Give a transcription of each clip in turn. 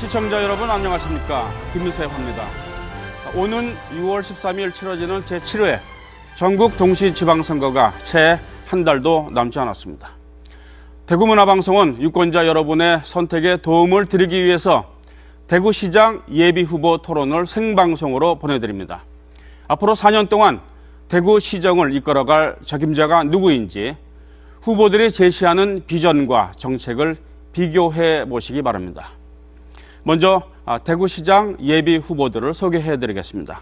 시청자 여러분 안녕하십니까. 김세화입니다. 오는 6월 13일 치러지는 제7회 전국 동시지방선거가 채 한 달도 남지 않았습니다. 대구문화방송은 유권자 여러분의 선택에 도움을 드리기 위해서 대구시장 예비후보 토론을 생방송으로 보내드립니다. 앞으로 4년 동안 대구시정을 이끌어갈 적임자가 누구인지 후보들이 제시하는 비전과 정책을 비교해 보시기 바랍니다. 먼저 대구시장 예비 후보들을 소개해 드리겠습니다.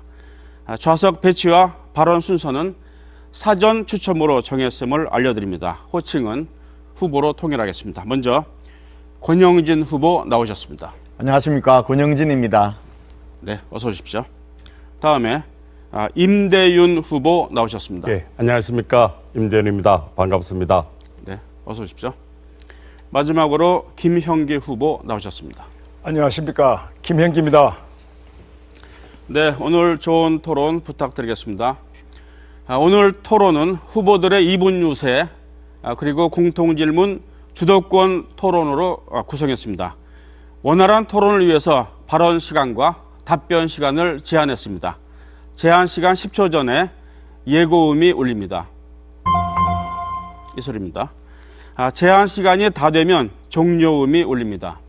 좌석 배치와 발언 순서는 사전 추첨으로 정했음을 알려드립니다. 호칭은 후보로 통일하겠습니다. 먼저 권영진 후보 나오셨습니다. 안녕하십니까, 권영진입니다. 네, 어서 오십시오. 다음에 임대윤 후보 나오셨습니다. 예, 안녕하십니까, 임대윤입니다. 반갑습니다. 네, 어서 오십시오. 마지막으로 김형기 후보 나오셨습니다. 안녕하십니까, 김형기입니다. 네, 오늘 좋은 토론 부탁드리겠습니다. 오늘 토론은 후보들의 이분 유세 그리고 공통질문 주도권 토론으로 구성했습니다. 원활한 토론을 위해서 발언 시간과 답변 시간을 제한했습니다. 제한 시간 10초 전에 예고음이 울립니다. 이 소리입니다. 제한 시간이 다 되면 종료음이 울립니다.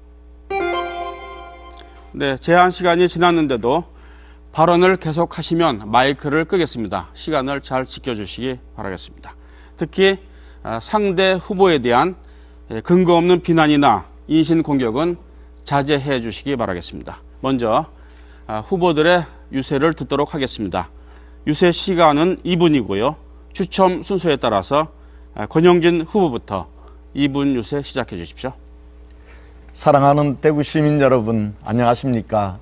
네, 제한 시간이 지났는데도 발언을 계속하시면 마이크를 끄겠습니다. 시간을 잘 지켜주시기 바라겠습니다. 특히 상대 후보에 대한 근거 없는 비난이나 인신공격은 자제해 주시기 바라겠습니다. 먼저 후보들의 유세를 듣도록 하겠습니다. 유세 시간은 2분이고요. 추첨 순서에 따라서 권영진 후보부터 2분 유세 시작해 주십시오. 사랑하는 대구 시민 여러분, 안녕하십니까.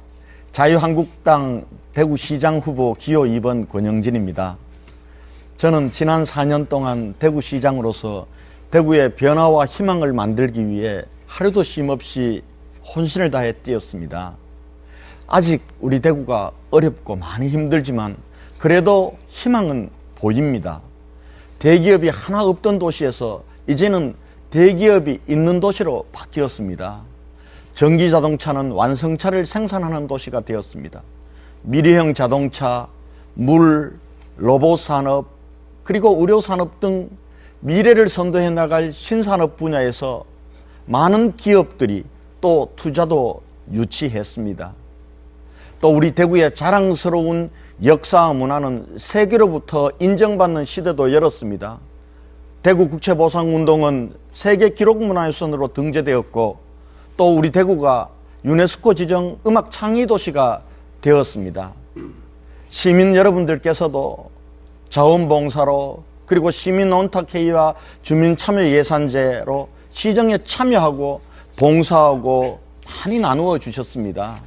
자유한국당 대구시장 후보 기호 2번 권영진입니다. 저는 지난 4년 동안 대구시장으로서 대구의 변화와 희망을 만들기 위해 하루도 쉼없이 혼신을 다해 뛰었습니다. 아직 우리 대구가 어렵고 많이 힘들지만 그래도 희망은 보입니다. 대기업이 하나 없던 도시에서 이제는 대기업이 있는 도시로 바뀌었습니다. 전기자동차는 완성차를 생산하는 도시가 되었습니다. 미래형 자동차, 물, 로봇산업, 그리고 의료산업 등 미래를 선도해 나갈 신산업 분야에서 많은 기업들이 또 투자도 유치했습니다. 또 우리 대구의 자랑스러운 역사와 문화는 세계로부터 인정받는 시대도 열었습니다. 대구국채보상운동은 세계기록문화유산으로 등재되었고 또 우리 대구가 유네스코 지정 음악창의도시가 되었습니다. 시민 여러분들께서도 자원봉사로 그리고 시민논탁회의와 주민참여예산제로 시정에 참여하고 봉사하고 많이 나누어 주셨습니다.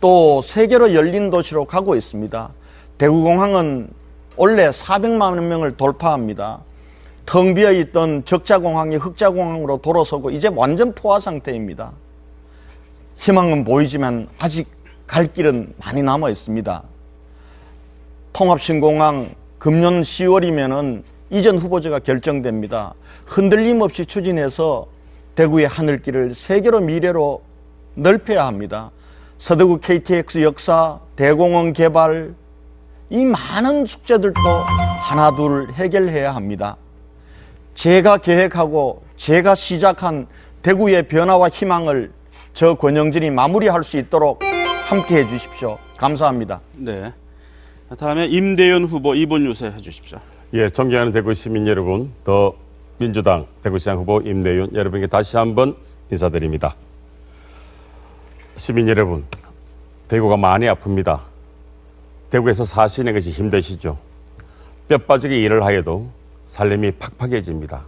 또 세계로 열린 도시로 가고 있습니다. 대구공항은 올해 400만 명을 돌파합니다. 텅 비어있던 적자공항이 흑자공항으로 돌아서고 이제 완전 포화 상태입니다. 희망은 보이지만 아직 갈 길은 많이 남아 있습니다. 통합신공항 금년 10월이면은 이전 후보자가 결정됩니다. 흔들림 없이 추진해서 대구의 하늘길을 세계로 미래로 넓혀야 합니다. 서대구 KTX 역사, 대공원 개발, 이 많은 숙제들도 하나둘 해결해야 합니다. 제가 계획하고 제가 시작한 대구의 변화와 희망을 저 권영진이 마무리할 수 있도록 함께 해 주십시오. 감사합니다. 네. 다음에 임대윤 후보 2분 유세 해 주십시오. 예, 존경하는 대구 시민 여러분, 더 민주당 대구시장 후보 임대윤 여러분께 다시 한번 인사드립니다. 시민 여러분, 대구가 많이 아픕니다. 대구에서 사시는 것이 힘드시죠. 뼈 빠지게 일을 하여도 살림이 팍팍해집니다.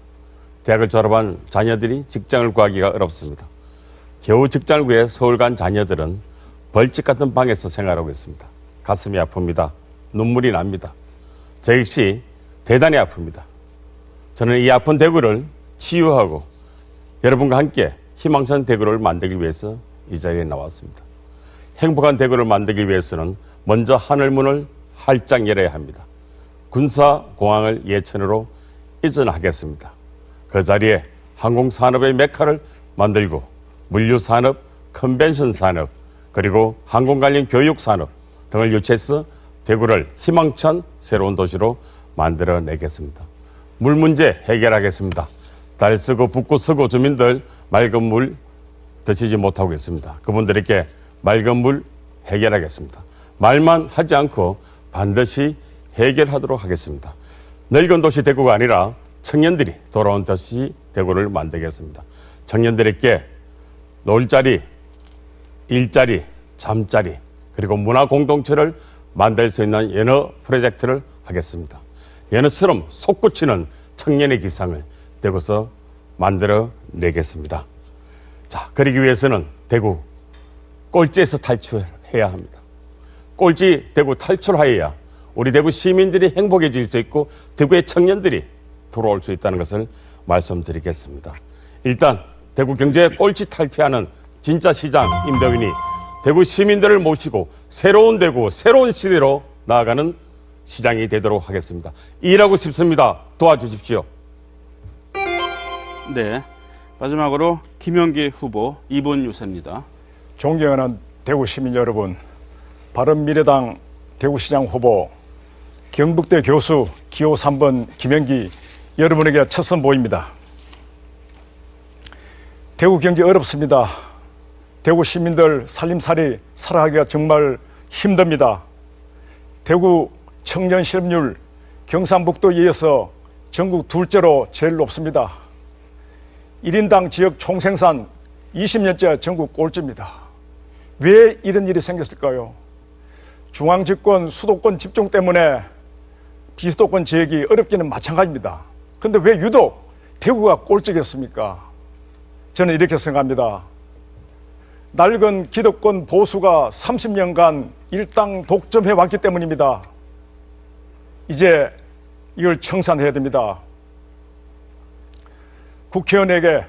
대학을 졸업한 자녀들이 직장을 구하기가 어렵습니다. 겨우 직장을 구해 서울 간 자녀들은 벌집 같은 방에서 생활하고 있습니다. 가슴이 아픕니다. 눈물이 납니다. 저 역시 대단히 아픕니다. 저는 이 아픈 대구를 치유하고 여러분과 함께 희망찬 대구를 만들기 위해서 이 자리에 나왔습니다. 행복한 대구를 만들기 위해서는 먼저 하늘문을 활짝 열어야 합니다. 군사공항을 예천으로 이전하겠습니다. 그 자리에 항공산업의 메카를 만들고 물류산업, 컨벤션 산업 그리고 항공 관련 교육 산업 등을 유치해서 대구를 희망찬 새로운 도시로 만들어내겠습니다. 물 문제 해결하겠습니다. 달 쓰고 붓고 쓰고 주민들 맑은 물 드시지 못하고 있습니다. 그분들에게 맑은 물 해결하겠습니다. 말만 하지 않고 반드시 해결하도록 하겠습니다. 늙은 도시 대구가 아니라 청년들이 돌아온 도시 대구를 만들겠습니다. 청년들에게 놀자리, 일자리, 잠자리 그리고 문화 공동체를 만들 수 있는 연어 프로젝트를 하겠습니다. 연어처럼 솟구치는 청년의 기상을 대구에서 만들어내겠습니다. 자, 그러기 위해서는 대구 꼴찌에서 탈출해야 합니다. 꼴찌 대구 탈출하여야 우리 대구 시민들이 행복해질 수 있고 대구의 청년들이 돌아올 수 있다는 것을 말씀드리겠습니다. 일단 대구 경제 꼴찌 탈피하는 진짜 시장 임대인이 대구 시민들을 모시고 새로운 대구, 새로운 시대로 나아가는 시장이 되도록 하겠습니다. 일하고 싶습니다. 도와주십시오. 네, 마지막으로 김영기 후보 2분 유세입니다. 존경하는 대구 시민 여러분, 바른미래당 대구시장 후보 경북대 교수 기호 3번 김영기 여러분에게 첫 선보입니다. 대구 경제 어렵습니다. 대구 시민들 살림살이 살아가기가 정말 힘듭니다. 대구 청년 실업률 경상북도에 이어서 전국 둘째로 제일 높습니다. 1인당 지역 총생산 20년째 전국 꼴찌입니다. 왜 이런 일이 생겼을까요? 중앙집권, 수도권 집중 때문에 비수도권 지역이 어렵기는 마찬가지입니다. 그런데 왜 유독 대구가 꼴찌겠습니까? 저는 이렇게 생각합니다. 낡은 기득권 보수가 30년간 일당 독점해왔기 때문입니다. 이제 이걸 청산해야 됩니다. 국회의원에게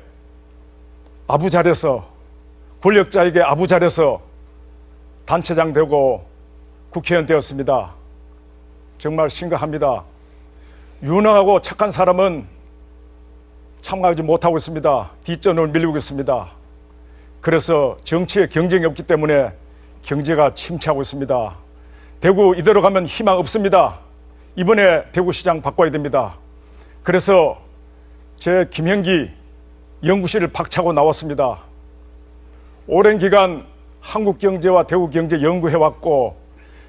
아부잘해서, 권력자에게 아부잘해서 단체장 되고 국회의원 되었습니다. 정말 심각합니다. 유능하고 착한 사람은 참가하지 못하고 있습니다. 뒷전을 밀리고 있습니다. 그래서 정치에 경쟁이 없기 때문에 경제가 침체하고 있습니다. 대구 이대로 가면 희망 없습니다. 이번에 대구시장 바꿔야 됩니다. 그래서 제 김형기 연구실을 박차고 나왔습니다. 오랜 기간 한국경제와 대구경제 연구해왔고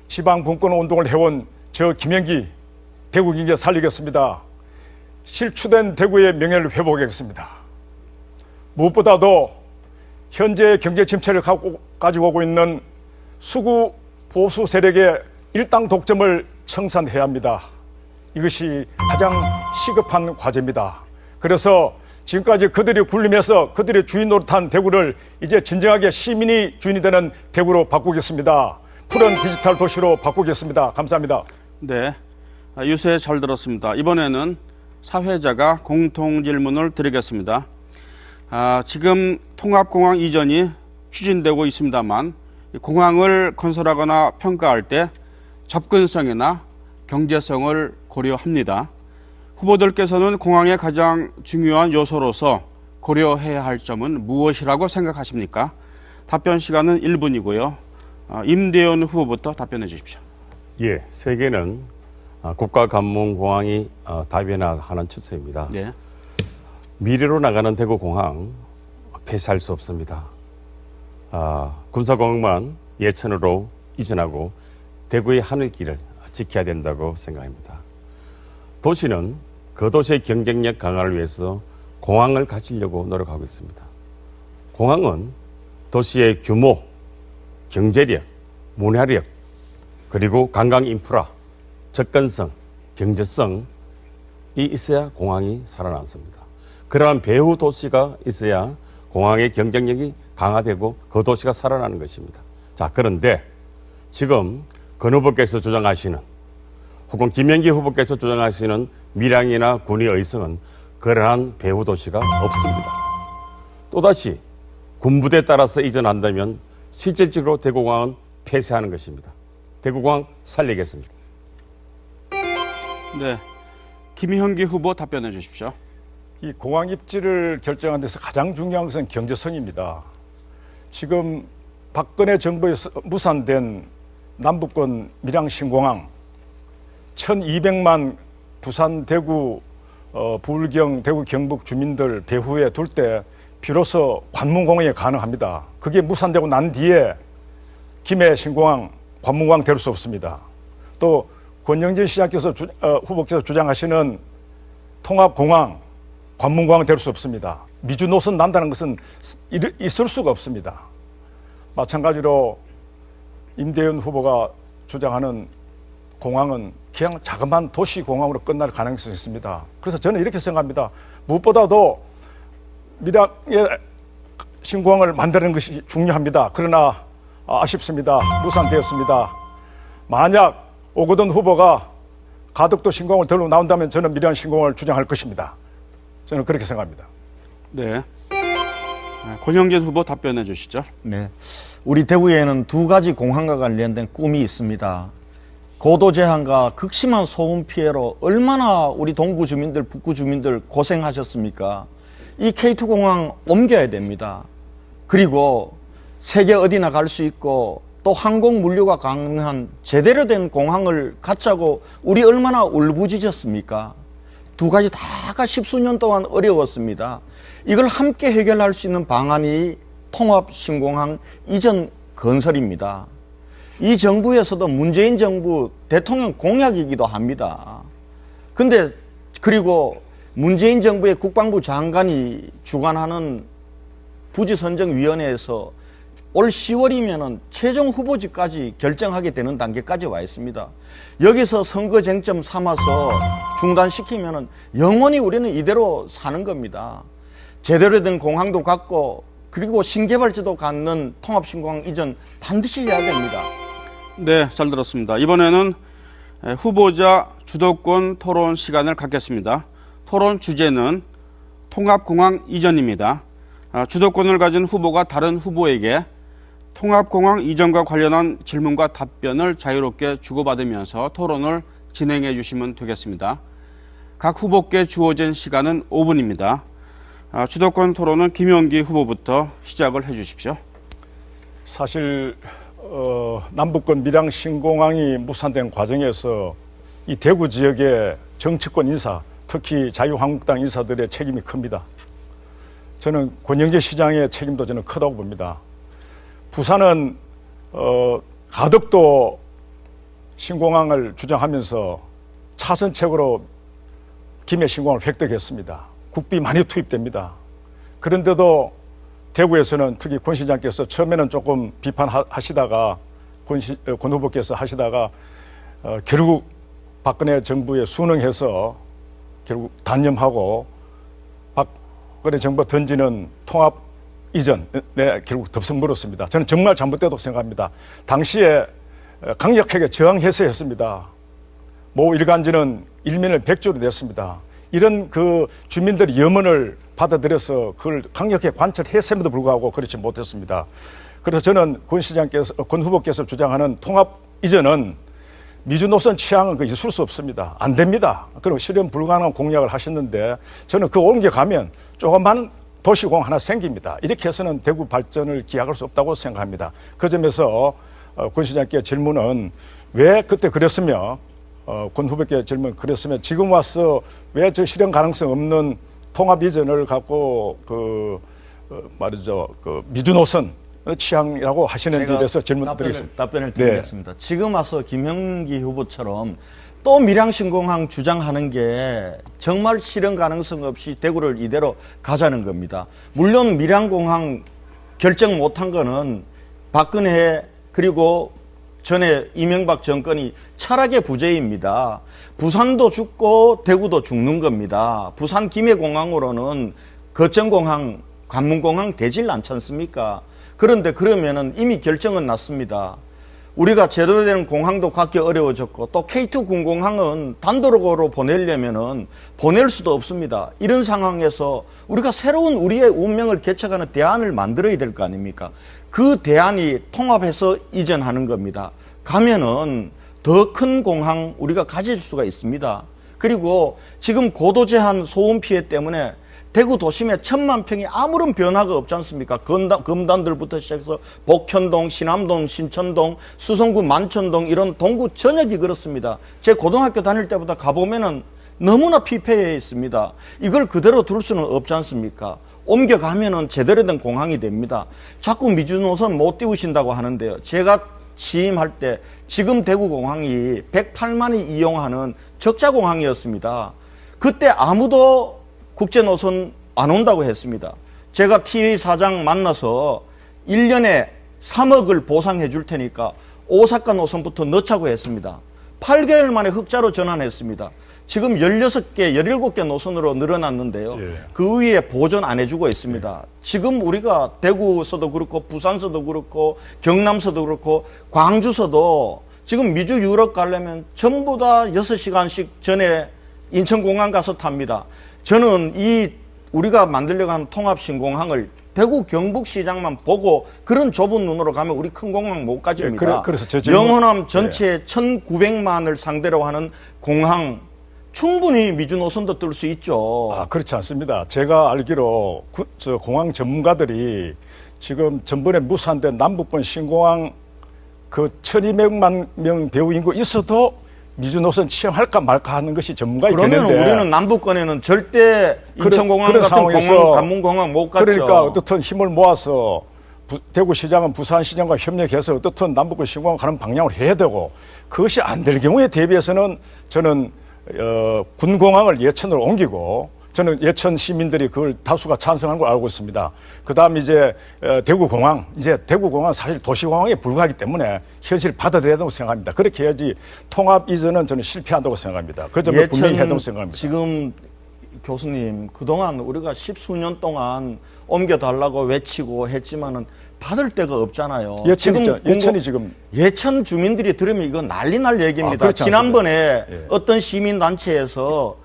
지방분권 운동을 해온 저 김형기 대구경제 살리겠습니다. 실추된 대구의 명예를 회복하겠습니다. 무엇보다도 현재 경제 침체를 가지고 오고 있는 수구 보수 세력의 일당 독점을 청산해야 합니다. 이것이 가장 시급한 과제입니다. 그래서 지금까지 그들이 굴림해서 그들의 주인 노릇한 대구를 이제 진정하게 시민이 주인이 되는 대구로 바꾸겠습니다. 푸른 디지털 도시로 바꾸겠습니다. 감사합니다. 네, 유세 잘 들었습니다. 이번에는 사회자가 공통 질문을 드리겠습니다. 지금 통합공항 이전이 추진되고 있습니다만 공항을 건설하거나 평가할 때 접근성이나 경제성을 고려합니다. 후보들께서는 공항의 가장 중요한 요소로서 고려해야 할 점은 무엇이라고 생각하십니까? 답변 시간은 1분이고요. 임대현 후보부터 답변해 주십시오. 예, 세계는 국가관문공항이 다변화하는 추세입니다. 네. 미래로 나가는 대구공항 폐쇄할 수 없습니다. 군사공항만 예천으로 이전하고 대구의 하늘길을 지켜야 된다고 생각합니다. 도시는 그 도시의 경쟁력 강화를 위해서 공항을 가지려고 노력하고 있습니다. 공항은 도시의 규모, 경제력, 문화력, 그리고 관광 인프라, 접근성, 경제성이 있어야 공항이 살아남습니다. 그러한 배후 도시가 있어야 공항의 경쟁력이 강화되고 그 도시가 살아나는 것입니다. 자, 그런데 지금 권 후보께서 주장하시는 혹은 김영기 후보께서 주장하시는 밀양이나 군위 의성은 그러한 배후 도시가 없습니다. 또다시 군부대에 따라서 이전한다면 실질적으로 대구공항은 폐쇄하는 것입니다. 대구공항 살리겠습니다. 네, 김형기 후보 답변해 주십시오. 이 공항 입지를 결정하는 데서 가장 중요한 것은 경제성입니다. 지금 박근혜 정부에서 무산된 남북권 밀양신공항 1200만 부산, 대구, 부울경, 대구, 경북 주민들 배후에 둘 때 비로소 관문공항이 가능합니다. 그게 무산되고 난 뒤에 김해 신공항, 관문공항 될 수 없습니다. 또 권영진 시장께서 후보께서 주장하시는 통합공항, 관문공항 될 수 없습니다. 미주 노선 난다는 것은 있을 수가 없습니다. 마찬가지로 임대현 후보가 주장하는 공항은 그냥 자그마한 도시공항으로 끝날 가능성이 있습니다. 그래서 저는 이렇게 생각합니다. 무엇보다도 밀양의 신공항을 만드는 것이 중요합니다. 그러나 아쉽습니다. 무산되었습니다. 만약 오거돈 후보가 가덕도 신공항을 들고 나온다면 저는 밀양 신공항을 주장할 것입니다. 저는 그렇게 생각합니다. 네. 권영진 후보 답변해 주시죠. 네. 우리 대구에는 두 가지 공항과 관련된 꿈이 있습니다. 고도 제한과 극심한 소음 피해로 얼마나 우리 동구 주민들, 북구 주민들 고생하셨습니까? 이 K2 공항 옮겨야 됩니다. 그리고 세계 어디나 갈 수 있고 또 항공 물류가 가능한 제대로 된 공항을 갖자고 우리 얼마나 울부짖었습니까? 두 가지 다가 십수년 동안 어려웠습니다. 이걸 함께 해결할 수 있는 방안이 통합신공항 이전 건설입니다. 이 정부에서도 문재인 정부 대통령 공약이기도 합니다. 근데 그리고 문재인 정부의 국방부 장관이 주관하는 부지선정위원회에서 올 10월이면은 최종 후보지까지 결정하게 되는 단계까지 와 있습니다. 여기서 선거 쟁점 삼아서 중단시키면은 영원히 우리는 이대로 사는 겁니다. 제대로 된 공항도 갖고 그리고 신개발지도 갖는 통합신공항 이전 반드시 해야 됩니다. 네, 잘 들었습니다. 이번에는 후보자 주도권 토론 시간을 갖겠습니다. 토론 주제는 통합공항 이전입니다. 주도권을 가진 후보가 다른 후보에게 통합공항 이전과 관련한 질문과 답변을 자유롭게 주고받으면서 토론을 진행해 주시면 되겠습니다. 각 후보께 주어진 시간은 5분입니다. 주도권 토론은 김용기 후보부터 시작을 해 주십시오. 사실 남북권 밀양 신공항이 무산된 과정에서 이 대구 지역의 정치권 인사, 특히 자유한국당 인사들의 책임이 큽니다. 저는 권영재 시장의 책임도 저는 크다고 봅니다. 부산은 가덕도 신공항을 주장하면서 차선책으로 김해 신공항을 획득했습니다. 국비 많이 투입됩니다. 그런데도 대구에서는 특히 권 시장께서 처음에는 조금 비판하시다가 권 후보께서 하시다가 결국 박근혜 정부에 순응해서 결국 단념하고 박근혜 정부가 던지는 통합 이전에 결국 덥석 물었습니다. 저는 정말 잘못되다고 생각합니다. 당시에 강력하게 저항해서 했습니다. 모 일간지는 일면을 백조로 냈습니다. 이런 그 주민들의 염원을 받아들여서 그걸 강력하게 관철했음에도 불구하고 그렇지 못했습니다. 그래서 저는 권 후보께서 주장하는 통합 이전은 미주 노선 취향은 있을 수 없습니다. 안 됩니다. 그리고 실현 불가능한 공약을 하셨는데 저는 그 옮겨가면 조그만 도시공항 하나 생깁니다. 이렇게 해서는 대구 발전을 기약할 수 없다고 생각합니다. 그 점에서 권 시장께 질문은 왜 그때 그랬으며 권 후보께 질문 그랬으면 지금 와서 왜 저 실현 가능성 없는 통합 이전을 갖고 말이죠 미주 노선 취향이라고 하시는지에 대해서 질문 드리겠습니다. 답변을 드리겠습니다. 네. 지금 와서 김영기 후보처럼 또 밀양신공항 주장하는 게 정말 실현 가능성 없이 대구를 이대로 가자는 겁니다. 물론 밀양공항 결정 못한 거는 박근혜 그리고 전에 이명박 정권이 철학의 부재입니다. 부산도 죽고 대구도 죽는 겁니다. 부산 김해공항으로는 거정공항, 관문공항 되질 않지 않습니까? 그런데 그러면은 이미 결정은 났습니다. 우리가 제대로 된 공항도 갖기 어려워졌고 또 K2 군공항은 단도로로 보내려면은 보낼 수도 없습니다. 이런 상황에서 우리가 새로운 우리의 운명을 개척하는 대안을 만들어야 될 거 아닙니까? 그 대안이 통합해서 이전하는 겁니다. 가면은 더 큰 공항 우리가 가질 수가 있습니다. 그리고 지금 고도 제한 소음 피해 때문에 대구 도심에 1000만 평이 아무런 변화가 없지 않습니까? 금단들부터 시작해서 복현동, 신암동, 신천동, 수성구 만천동 이런 동구 전역이 그렇습니다. 제 고등학교 다닐 때보다 가보면은 너무나 피폐해 있습니다. 이걸 그대로 둘 수는 없지 않습니까? 옮겨가면은 제대로 된 공항이 됩니다. 자꾸 미주노선 못 띄우신다고 하는데요. 제가 취임할 때 지금 대구공항이 108만이 이용하는 적자공항이었습니다. 그때 아무도 국제노선 안 온다고 했습니다. 제가 TA 사장 만나서 1년에 3억을 보상해 줄 테니까 오사카 노선부터 넣자고 했습니다. 8개월 만에 흑자로 전환했습니다. 지금 16개, 17개 노선으로 늘어났는데요. 예. 그 위에 보전 안 해주고 있습니다. 지금 우리가 대구서도 그렇고 부산서도 그렇고 경남서도 그렇고 광주서도 지금 미주 유럽 가려면 전부 다 6시간씩 전에 인천공항 가서 탑니다. 저는 이 우리가 만들려고 하는 통합신공항을 대구 경북시장만 보고 그런 좁은 눈으로 가면 우리 큰 공항 못 가집니다. 그래서 제 질문- 영호남 전체 1900만을 상대로 하는 공항 충분히 미주 노선도 뜰 수 있죠. 아, 그렇지 않습니다. 제가 알기로 공항 전문가들이 지금 전번에 무산된 남북권 신공항 그 1200만 명 배우 인구 있어도 미주 노선 취행할까 말까 하는 것이 전문가의 그러면 견해인데 우리는 남북권에는 절대 인천공항 그런 같은 상황에서 공항, 관문공항 못 갔죠. 그러니까 어떻든 힘을 모아서 대구시장은 부산시장과 협력해서 어떻든 남북권 신공항 가는 방향으로 해야 되고 그것이 안 될 경우에 대비해서는 저는 군공항을 예천으로 옮기고 저는 예천 시민들이 그걸 다수가 찬성한 걸 알고 있습니다. 그다음 이제 대구공항, 이제 대구공항은 사실 도시공항에 불과하기 때문에 현실을 받아들여야 된다고 생각합니다. 그렇게 해야지 통합 이전은 저는 실패한다고 생각합니다. 그 점을 분명히 해야 된다고 생각합니다. 지금 교수님 그동안 우리가 10수년 동안 옮겨달라고 외치고 했지만은 받을 데가 없잖아요. 예천이 지금 예천 주민들이 들으면 이거 난리 날 얘기입니다. 그렇지 지난번에 예. 어떤 시민단체에서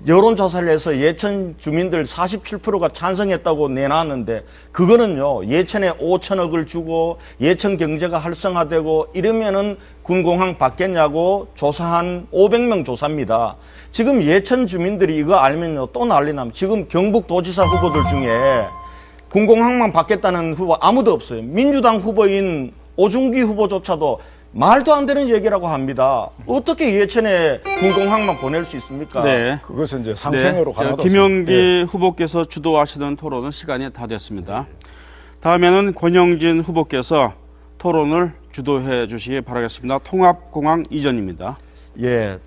여론조사를 해서 예천 주민들 47%가 찬성했다고 내놨는데 그거는요 예천에 5천억을 주고 예천 경제가 활성화되고 이러면은 군공항 받겠냐고 조사한 500명 조사입니다. 지금 예천 주민들이 이거 알면요 또 난리 납니다. 지금 경북도지사 후보들 중에 군공항만 받겠다는 후보 아무도 없어요. 민주당 후보인 오중기 후보조차도 말도 안 되는 얘기라고 합니다. 어떻게 예천에 군공항만 보낼 수 있습니까? 네. 그것은 이제 상생으로 가는 것도 김영기 후보께서 주도하시던 토론은 시간이 다 됐습니다. 다음에는 권영진 후보께서 토론을 주도해 주시기 바라겠습니다. 통합공항 이전입니다. 예.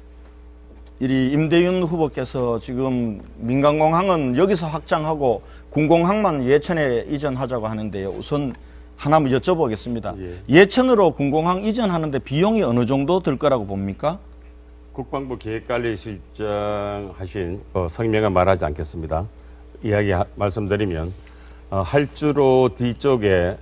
이 임대윤 후보께서 지금 민간공항은 여기서 확장하고 군공항만 예천에 이전하자고 하는데요. 우선 하나만 여쭤보겠습니다. 예천으로 군공항 이전하는데 비용이 어느 정도 들 거라고 봅니까? 국방부 계획관리실장 하신 성명은 말하지 않겠습니다. 말씀드리면 할주로 뒤쪽에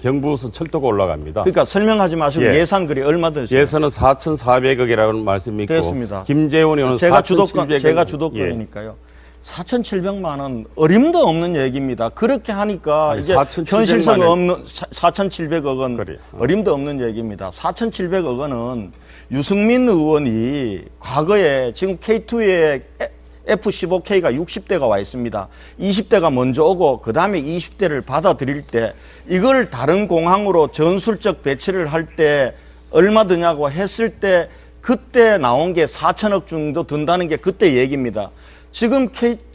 경부선 철도가 올라갑니다. 그러니까 설명하지 마시고 예산 글이 얼마 드세요? 예산은 4,400억이라는 말씀이 있고 됐습니다. 김재원 의원은 제가 4,700억. 주도권이니까요. 4,700만 원 어림도 없는 얘기입니다. 그렇게 하니까 아니, 이제 4,700만 현실성 원. 없는 4,700억은 그래. 어림도 없는 얘기입니다. 4,700억 원은 유승민 의원이 과거에 지금 K2에 F-15K가 60대가 와 있습니다. 20대가 먼저 오고 그 다음에 20대를 받아들일 때 이걸 다른 공항으로 전술적 배치를 할 때 얼마 드냐고 했을 때 그때 나온 게 4천억 정도 든다는 게 그때 얘기입니다. 지금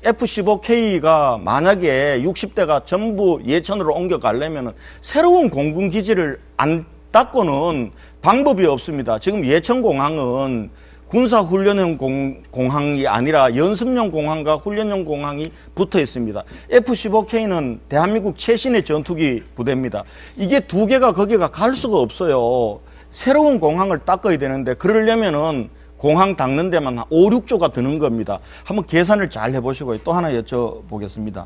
F-15K가 만약에 60대가 전부 예천으로 옮겨가려면 새로운 공군기지를 안 닦고는 방법이 없습니다. 지금 예천공항은 군사훈련용 공항이 아니라 연습용 공항과 훈련용 공항이 붙어 있습니다. F-15K는 대한민국 최신의 전투기 부대입니다. 이게 두 개가 거기가 갈 수가 없어요. 새로운 공항을 닦아야 되는데 그러려면은 공항 닦는 데만 5, 6조가 드는 겁니다. 한번 계산을 잘 해보시고 또 하나 여쭤보겠습니다.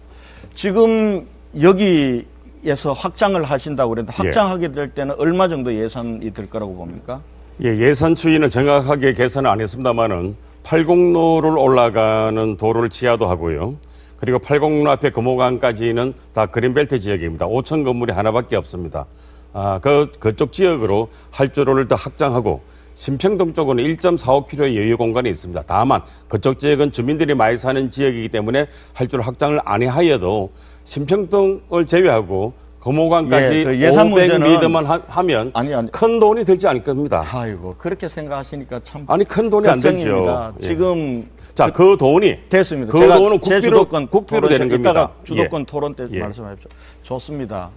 지금 여기에서 확장을 하신다고 그랬는데 확장하게 될 때는 얼마 정도 예산이 들 거라고 봅니까? 예산 추이는 정확하게 계산을 안 했습니다만은 80로를 올라가는 도로를 지하도 하고요. 그리고 80로 앞에 금호강까지는 다 그린벨트 지역입니다. 5천 건물이 하나밖에 없습니다. 그쪽 지역으로 활주로를 더 확장하고 신평동 쪽은 1.45km의 여유 공간이 있습니다. 다만 그쪽 지역은 주민들이 많이 사는 지역이기 때문에 할주로 확장을 안 해하여도 신평동을 제외하고 금호강까지 예, 그 예산 문제는 500m만 하면 아니. 큰 돈이 들지 않을 겁니다. 아이고 그렇게 생각하시니까 참 아니 큰 돈이 안 걱정입니다. 들죠. 예. 지금 자, 그 돈이 됐습니다. 그 제가 돈은 제 국비로 되는 겁니다. 이따가 주도권 토론 때 예. 말씀하십시오. 좋습니다.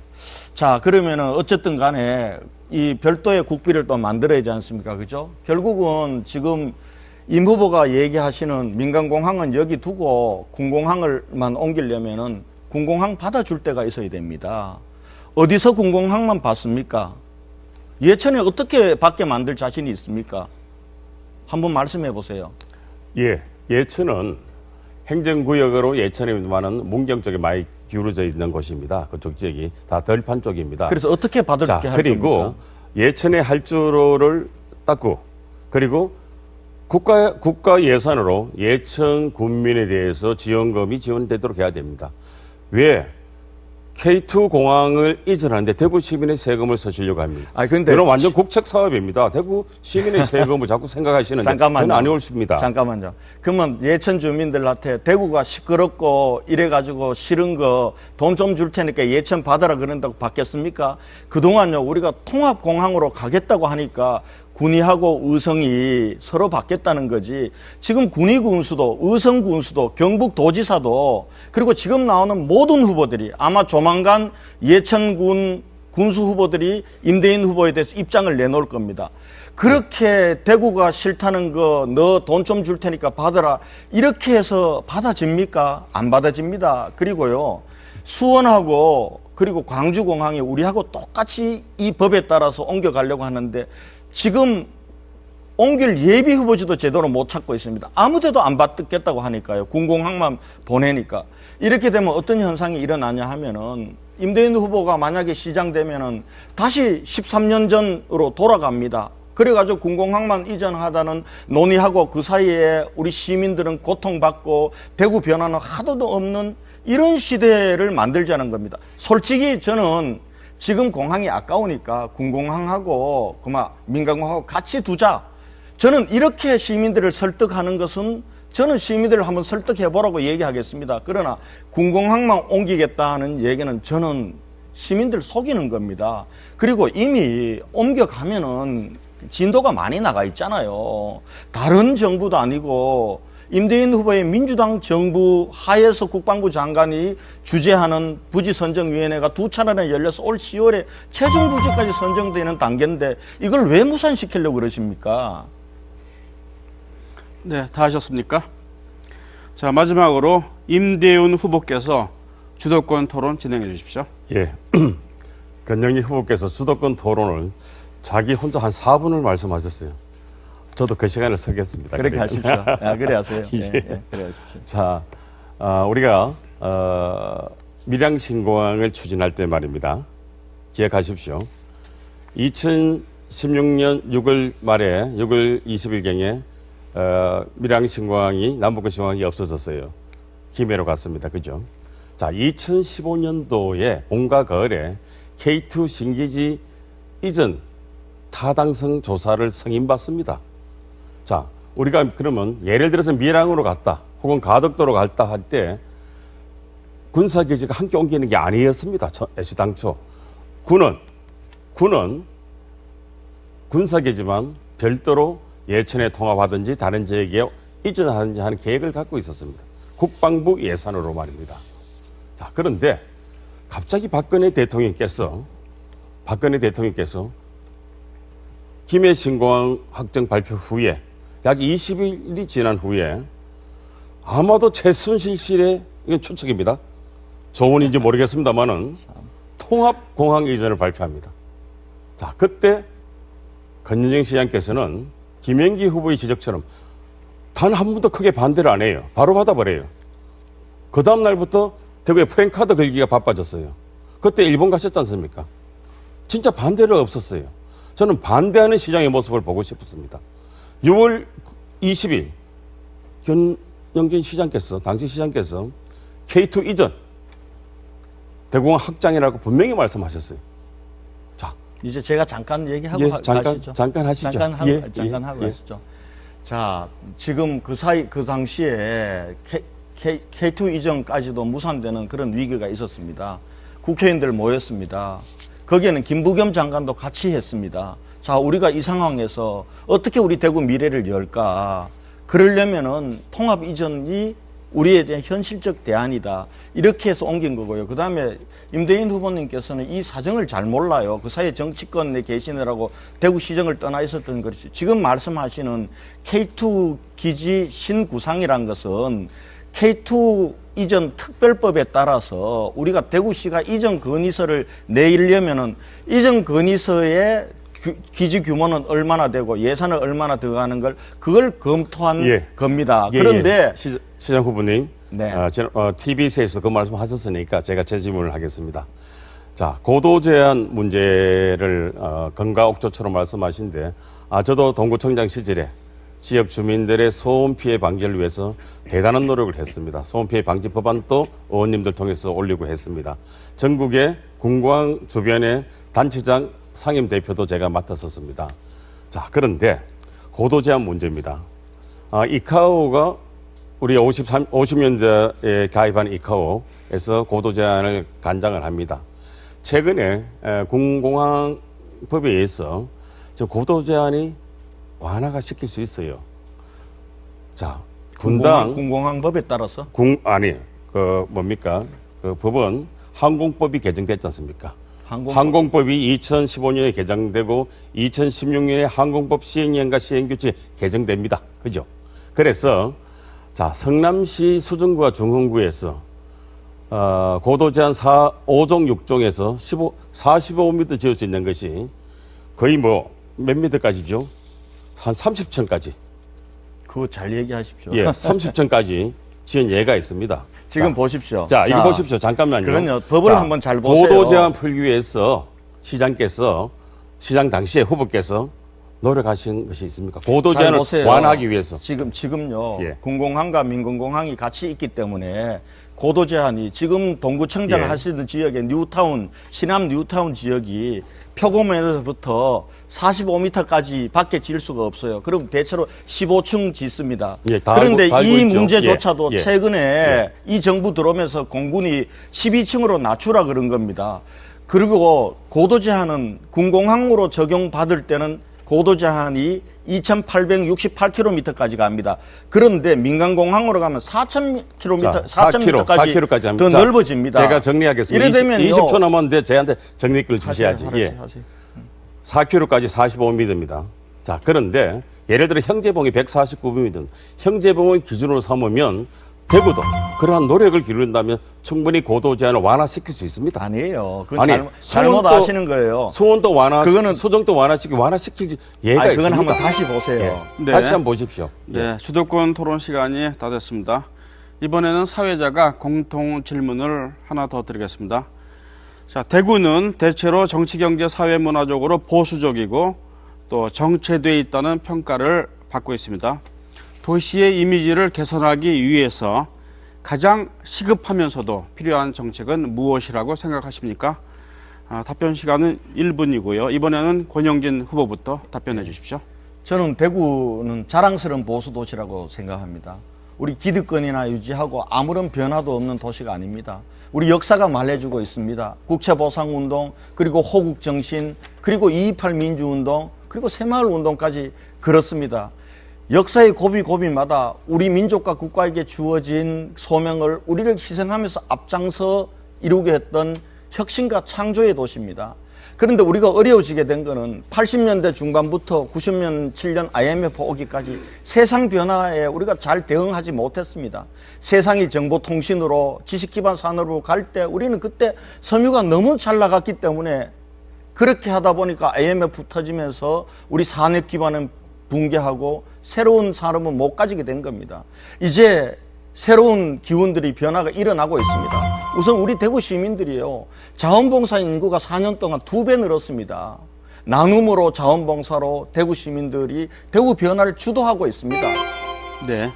자, 그러면은 어쨌든 간에 이 별도의 국비를 또 만들어야지 않습니까? 그죠? 결국은 지금 임 후보가 얘기하시는 민간공항은 여기 두고 군공항을만 옮기려면은 군공항 받아줄 데가 있어야 됩니다. 어디서 군공항만 받습니까? 예천에 어떻게 받게 만들 자신이 있습니까? 한번 말씀해 보세요. 예, 예천은 행정구역으로 예천에만은 문경 쪽에 많이 기울어져 있는 곳입니다. 그쪽 지역이 다 덜판 쪽입니다. 그래서 어떻게 받을 자, 게 할 그리고 겁니까? 예천의 할주로를 닦고 그리고 국가 예산으로 예천 군민에 대해서 지원금이 지원되도록 해야 됩니다. 왜? K2 공항을 이전하는데 대구 시민의 세금을 쓰시려고 합니다. 아니, 근데 이건 완전 국책 사업입니다. 대구 시민의 세금을 자꾸 생각하시는데 잠깐만요. 그건 안 옳습니다. 잠깐만요. 그러면 예천 주민들한테 대구가 시끄럽고 이래가지고 싫은 거 돈 좀 줄 테니까 예천 받아라 그런다고 받겠습니까? 그동안요 우리가 통합공항으로 가겠다고 하니까 군위하고 의성이 서로 받겠다는 거지. 지금 군위군수도 의성군수도 경북도지사도 그리고 지금 나오는 모든 후보들이 아마 조만간 예천군 군수 후보들이 임대인 후보에 대해서 입장을 내놓을 겁니다. 그렇게 대구가 싫다는 거 너 돈 좀 줄 테니까 받아라 이렇게 해서 받아집니까? 안 받아집니다. 그리고요 수원하고 그리고 광주공항이 우리하고 똑같이 이 법에 따라서 옮겨가려고 하는데 지금 옮길 예비 후보지도 제대로 못 찾고 있습니다. 아무 데도 안 받겠다고 하니까요. 군공항만 보내니까. 이렇게 되면 어떤 현상이 일어나냐 하면은 임대인 후보가 만약에 시장 되면은 다시 13년 전으로 돌아갑니다. 그래가지고 군공항만 이전하다는 논의하고 그 사이에 우리 시민들은 고통받고 대구 변화는 하도도 없는 이런 시대를 만들자는 겁니다. 솔직히 저는 지금 공항이 아까우니까 군공항하고 그만 민간공항하고 같이 두자. 저는 이렇게 시민들을 설득하는 것은 저는 시민들을 한번 설득해 보라고 얘기하겠습니다. 그러나 군공항만 옮기겠다는 얘기는 저는 시민들 속이는 겁니다. 그리고 이미 옮겨가면은 진도가 많이 나가 있잖아요. 다른 정부도 아니고 임대인 후보의 민주당 정부 하에서 국방부 장관이 주재하는 부지선정위원회가 2차례나 열려서 올 10월에 최종 부지까지 선정되는 단계인데 이걸 왜 무산시키려고 그러십니까? 네, 다 하셨습니까? 자, 마지막으로 임대윤 후보께서 주도권 토론 진행해 주십시오. 예, 권영희 후보께서 주도권 토론을 자기 혼자 한 4분을 말씀하셨어요. 저도 그 시간을 쓰겠습니다. 그렇게 하십시오. 아, 그래 하세요. 예. 예, 예, 그래 하십시오. 자, 우리가 밀양신공항을 추진할 때 말입니다. 기억하십시오. 2016년 6월 말에 6월 20일경에 밀양신공항이 남북한 신공항이 없어졌어요. 김해로 갔습니다. 그죠? 자, 2015년도에 봄과 가을에 K2 신기지 이전 타당성 조사를 승인받습니다. 자, 우리가 그러면 예를 들어서 밀양으로 갔다 혹은 가덕도로 갔다 할 때 군사기지가 함께 옮기는 게 아니었습니다. 애시당초. 군은 군사기지만 별도로 예천에 통합하든지 다른 지역에 이전하든지 하는 계획을 갖고 있었습니다. 국방부 예산으로 말입니다. 자, 그런데 갑자기 박근혜 대통령께서 김해 신공항 확정 발표 후에 약 20일이 지난 후에 아마도 최순실실의 이건 추측입니다. 조언인지 모르겠습니다만은 통합공항 이전을 발표합니다. 자, 그때 권영진 시장께서는 김영기 후보의 지적처럼 단 한 번도 크게 반대를 안 해요. 바로 받아버려요. 그 다음 날부터 대구에 프랭카드 걸기가 바빠졌어요. 그때 일본 가셨지 않습니까? 진짜 반대가 없었어요. 저는 반대하는 시장의 모습을 보고 싶었습니다. 6월 20일 권영진 시장께서 당시 시장께서 K2 이전 대공항 확장이라고 분명히 말씀하셨어요. 자, 이제 제가 잠깐 얘기하고 예, 가시죠. 잠깐 하시죠. 잠깐 하고 가시죠. 자, 지금 그 당시에 K2 이전까지도 무산되는 그런 위기가 있었습니다. 국회의원들 모였습니다. 거기에는 김부겸 장관도 같이 했습니다. 자, 우리가 이 상황에서 어떻게 우리 대구 미래를 열까? 그러려면은 통합 이전이 우리에 대한 현실적 대안이다. 이렇게 해서 옮긴 거고요. 그 다음에 임대인 후보님께서는 이 사정을 잘 몰라요. 그 사이에 정치권에 계시느라고 대구시정을 떠나 있었던 것이지. 지금 말씀하시는 K2 기지 신구상이란 것은 K2 이전 특별법에 따라서 우리가 대구시가 이전 건의서를 내려면은 이전 건의서의 기지 규모는 얼마나 되고 예산을 얼마나 들어가는 걸 그걸 검토한 겁니다. 그런데 시장 후보님, 네. TBC에서 그 말씀 하셨으니까 제가 제 질문을 하겠습니다. 자, 고도 제한 문제를 건가옥조처럼 말씀하신데, 저도 동구청장 시절에 지역 주민들의 소음 피해 방지를 위해서 대단한 노력을 했습니다. 소음 피해 방지 법안도 의원님들 통해서 올리고 했습니다. 전국의 군광 주변의 단체장 상임 대표도 제가 맡았었습니다. 자, 그런데 고도 제한 문제입니다. 이카오가 우리 50년대에 가입한 이카오에서 고도 제한을 간장을 합니다. 최근에 군공항법에 의해서 고도 제한이 완화가 시킬 수 있어요. 자, 분당 군공항법에 따라서 그 법은 항공법이 개정됐지 않습니까? 항공법이 2015년에 개정되고 2016년에 항공법 시행령과 시행규칙 개정됩니다. 그죠? 그래서 자, 성남시 수정구와 중흥구에서 고도 제한 5종 6종에서 45m 지을 수 있는 것이 거의 몇 미터까지죠? 한 30층까지. 그거 잘 얘기하십시오. 예, 30층까지 지은 예가 있습니다. 지금 자, 보십시오. 자, 이거 보십시오. 잠깐만요. 그건요, 법을 한번 잘 보세요. 고도 제한 풀기 위해서 시장 당시에 후보께서 노력하신 것이 있습니까? 고도 제한을 완화하기 위해서. 지금요, 예. 군공항과 민공항이 같이 있기 때문에 고도 제한이 지금 동구청장을 하시는 지역의 뉴타운, 신암 뉴타운 지역이 표고면에서부터 45m까지 밖에 지을 수가 없어요. 그럼 대체로 15층 짓습니다. 예, 그런데 알고 이 있죠. 문제조차도 예. 최근에 이 정부 들어오면서 공군이 12층으로 낮추라 그런 겁니다. 그리고 고도 제한은 군공항으로 적용받을 때는 고도 제한이 2,868km까지 갑니다. 그런데 민간공항으로 가면 4,000km까지 더 넓어집니다. 제가 정리하겠습니다. 이래되면요. 20초 남았는데 저한테 정리글을 주셔야지. 하세요. 4km까지 45m입니다. 자, 그런데 예를 들어 형제봉이 149m든 형제봉을 기준으로 삼으면 대구도 그러한 노력을 기울인다면 충분히 고도 제한을 완화시킬 수 있습니다. 아니에요. 그건 잘못 아시는 거예요. 수원도 수정도 완화시킬 예가 있습니다. 그건 한번 다시 보세요. 네. 다시 한번 보십시오. 네, 주도권 토론 시간이 다 됐습니다. 이번에는 사회자가 공통 질문을 하나 더 드리겠습니다. 자, 대구는 대체로 정치, 경제, 사회, 문화적으로 보수적이고 또 정체되어 있다는 평가를 받고 있습니다. 도시의 이미지를 개선하기 위해서 가장 시급하면서도 필요한 정책은 무엇이라고 생각하십니까? 답변 시간은 1분이고요. 이번에는 권영진 후보부터 답변해 주십시오. 저는 대구는 자랑스러운 보수 도시라고 생각합니다. 우리 기득권이나 유지하고 아무런 변화도 없는 도시가 아닙니다. 우리 역사가 말해주고 있습니다. 국채보상운동, 그리고 호국정신, 그리고 2.28 민주운동, 그리고 새마을운동까지 그렇습니다. 역사의 고비고비마다 우리 민족과 국가에게 주어진 소명을 우리를 희생하면서 앞장서 이루게 했던 혁신과 창조의 도시입니다. 그런데 우리가 어려워지게 된 거는 80년대 중반부터 90년, 7년 IMF 오기까지 세상 변화에 우리가 잘 대응하지 못했습니다. 세상이 정보통신으로 지식기반 산업으로 갈 때 우리는 그때 섬유가 너무 잘 나갔기 때문에 그렇게 하다 보니까 IMF 터지면서 우리 산업 기반은 붕괴하고 새로운 산업은 못 가지게 된 겁니다. 이제 새로운 기운들이 변화가 일어나고 있습니다. 우선 우리 대구 시민들이요, 자원봉사 인구가 4년 동안 2배 늘었습니다. 나눔으로 자원봉사로 대구 시민들이 대구 변화를 주도하고 있습니다. 네,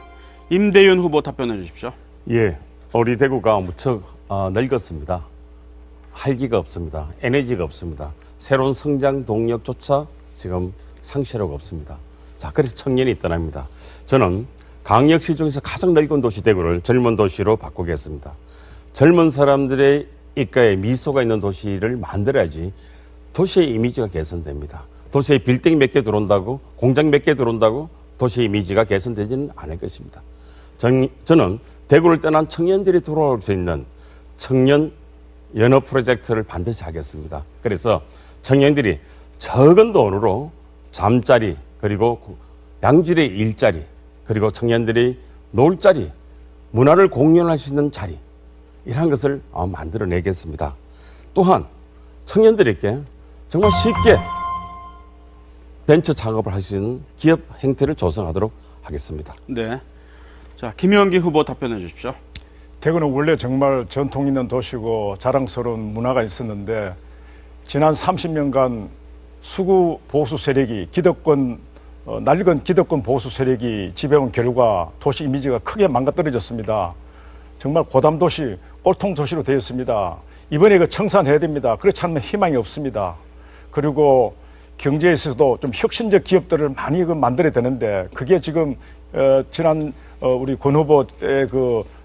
임대윤 후보 답변해 주십시오. 예, 우리 대구가 무척 늙었습니다. 활기가 없습니다. 에너지가 없습니다. 새로운 성장 동력조차 지금 상실하고 없습니다. 자, 그래서 청년이 떠납니다. 저는 광역시 중에서 가장 늙은 도시 대구를 젊은 도시로 바꾸겠습니다. 젊은 사람들의 입가에 미소가 있는 도시를 만들어야지 도시의 이미지가 개선됩니다. 도시에 빌딩 몇 개 들어온다고, 공장 몇 개 들어온다고 도시의 이미지가 개선되지는 않을 것입니다. 저는 대구를 떠난 청년들이 돌아올 수 있는 청년 연어 프로젝트를 반드시 하겠습니다. 그래서 청년들이 적은 돈으로 잠자리, 그리고 양질의 일자리, 그리고 청년들이 놀 자리, 문화를 공유할 수 있는 자리, 이런 것을 만들어내겠습니다. 또한 청년들에게 정말 쉽게 벤처 창업을 할 수 있는 기업 행태를 조성하도록 하겠습니다. 네. 자, 김영기 후보 답변해 주십시오. 대구는 원래 정말 전통 있는 도시고 자랑스러운 문화가 있었는데 지난 30년간 수구 보수 세력이 낡은 기득권 보수 세력이 지배온 결과 도시 이미지가 크게 망가뜨려졌습니다. 정말 고담 도시, 꼴통 도시로 되었습니다. 이번에 청산해야 됩니다. 그렇지 않으면 희망이 없습니다. 그리고 경제에 있어서도 좀 혁신적 기업들을 많이 만들어야 되는데 그게 지금 지난 우리 권 후보의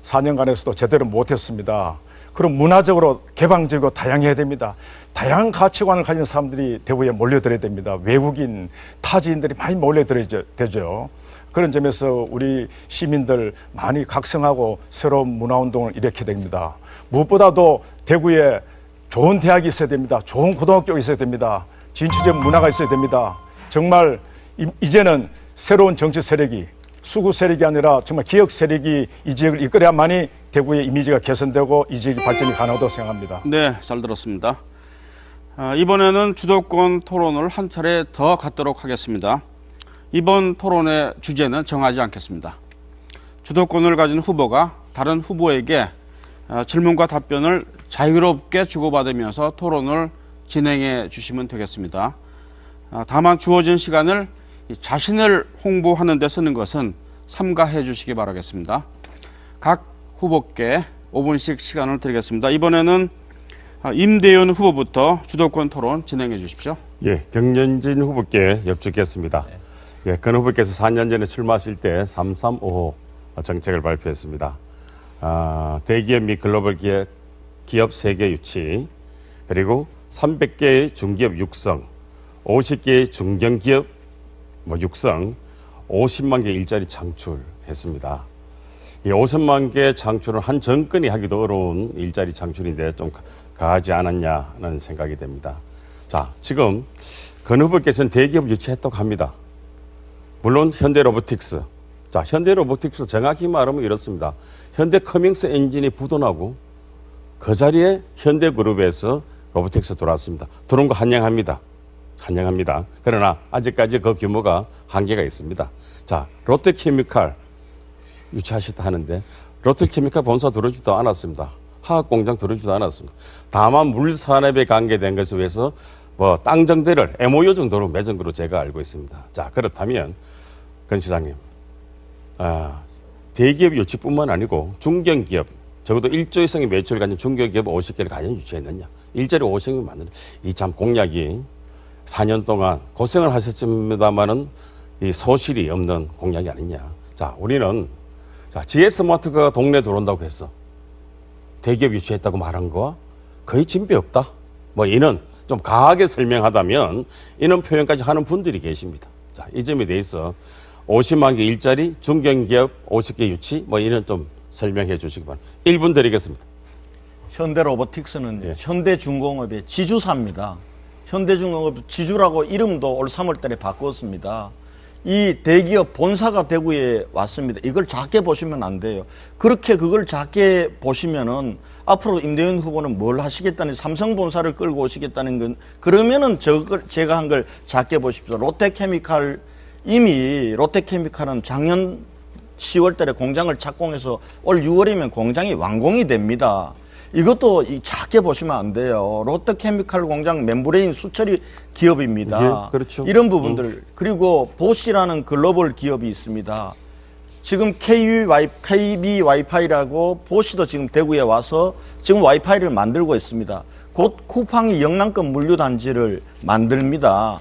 4년간에서도 제대로 못했습니다. 그럼 문화적으로 개방적이고 다양해야 됩니다. 다양한 가치관을 가진 사람들이 대구에 몰려들어야 됩니다. 외국인, 타지인들이 많이 몰려들어야 되죠. 그런 점에서 우리 시민들 많이 각성하고 새로운 문화운동을 일으켜야 됩니다. 무엇보다도 대구에 좋은 대학이 있어야 됩니다. 좋은 고등학교가 있어야 됩니다. 진취적 문화가 있어야 됩니다. 정말 이제는 새로운 정치 세력이 수구 세력이 아니라 정말 기업 세력이 이 지역을 이끌어야만이 대구의 이미지가 개선되고 이 지역의 발전이 가능하다고 생각합니다. 네, 잘 들었습니다. 이번에는 주도권 토론을 한 차례 더 갖도록 하겠습니다. 이번 토론의 주제는 정하지 않겠습니다. 주도권을 가진 후보가 다른 후보에게 질문과 답변을 자유롭게 주고받으면서 토론을 진행해 주시면 되겠습니다. 다만 주어진 시간을 자신을 홍보하는 데 쓰는 것은 삼가해 주시기 바라겠습니다. 각 후보께 5분씩 시간을 드리겠습니다. 이번에는 임대윤 후보부터 주도권 토론 진행해 주십시오. 예, 경연진 후보께 여쭙겠습니다. 예, 권 후보께서 4년 전에 출마하실 때 3355 정책을 발표했습니다. 대기업 및 글로벌 기업 세계 유치, 그리고 300개의 중기업 육성, 50개의 중견기업 육성, 50만 개 일자리 창출했습니다. 이 50만 개 창출은 한 정권이 하기도 어려운 일자리 창출인데 좀 가하지 않았냐는 생각이 됩니다. 자, 지금 권 후보께서는 대기업 유치했다고 합니다. 물론 현대로보틱스. 자, 현대로보틱스 정확히 말하면 이렇습니다. 현대커밍스 엔진이 부도나고 그 자리에 현대그룹에서 로보틱스 들어왔습니다. 들어온 거 환영합니다. 환영합니다. 그러나 아직까지 그 규모가 한계가 있습니다. 자, 롯데케미칼 유치하셨다 하는데 롯데케미칼 본사 들어주지도 않았습니다. 화학공장 들어주지도 않았습니다. 다만 물산업에 관계된 것에 의해서 땅 정대를 MOU 정도로 맺은 걸로 제가 알고 있습니다. 자, 그렇다면 권 시장님, 대기업 유치뿐만 아니고 중견기업, 적어도 1조 이상의 매출을 가진 중견기업 50개를 과연 유치했느냐. 일자리 50개 만드는 이 참 공약이 4년 동안 고생을 하셨습니다만은 이 소실이 없는 공약이 아니냐. 자, 우리는 GS마트가 동네 들어온다고 해서 대기업 유치했다고 말한 거와 거의 진배 없다. 이는 좀 강하게 설명하다면 이런 표현까지 하는 분들이 계십니다. 자, 이 점에 대해서 50만 개 일자리, 중견기업 50개 유치, 이는 좀 설명해 주시기 바랍니다. 1분 드리겠습니다. 현대로보틱스는 현대중공업의 지주사입니다. 현대중공업 지주라고 이름도 올 3월 달에 바꿨습니다. 이 대기업 본사가 대구에 왔습니다. 이걸 작게 보시면 안 돼요. 그렇게 그걸 작게 보시면은 앞으로 임대윤 후보는 뭘 하시겠다는, 삼성 본사를 끌고 오시겠다는 건, 그러면은 제가 한 걸 작게 보십시오. 롯데케미칼, 이미 롯데케미칼은 작년 10월 달에 공장을 착공해서 올 6월이면 공장이 완공이 됩니다. 이것도 작게 보시면 안 돼요. 롯데케미칼 공장 멤브레인 수처리 기업입니다. 예, 그렇죠. 이런 부분들. 그리고 보시라는 글로벌 기업이 있습니다. 지금 KB 와이파이라고 보시도 지금 대구에 와서 지금 와이파이를 만들고 있습니다. 곧 쿠팡이 영남권 물류단지를 만듭니다.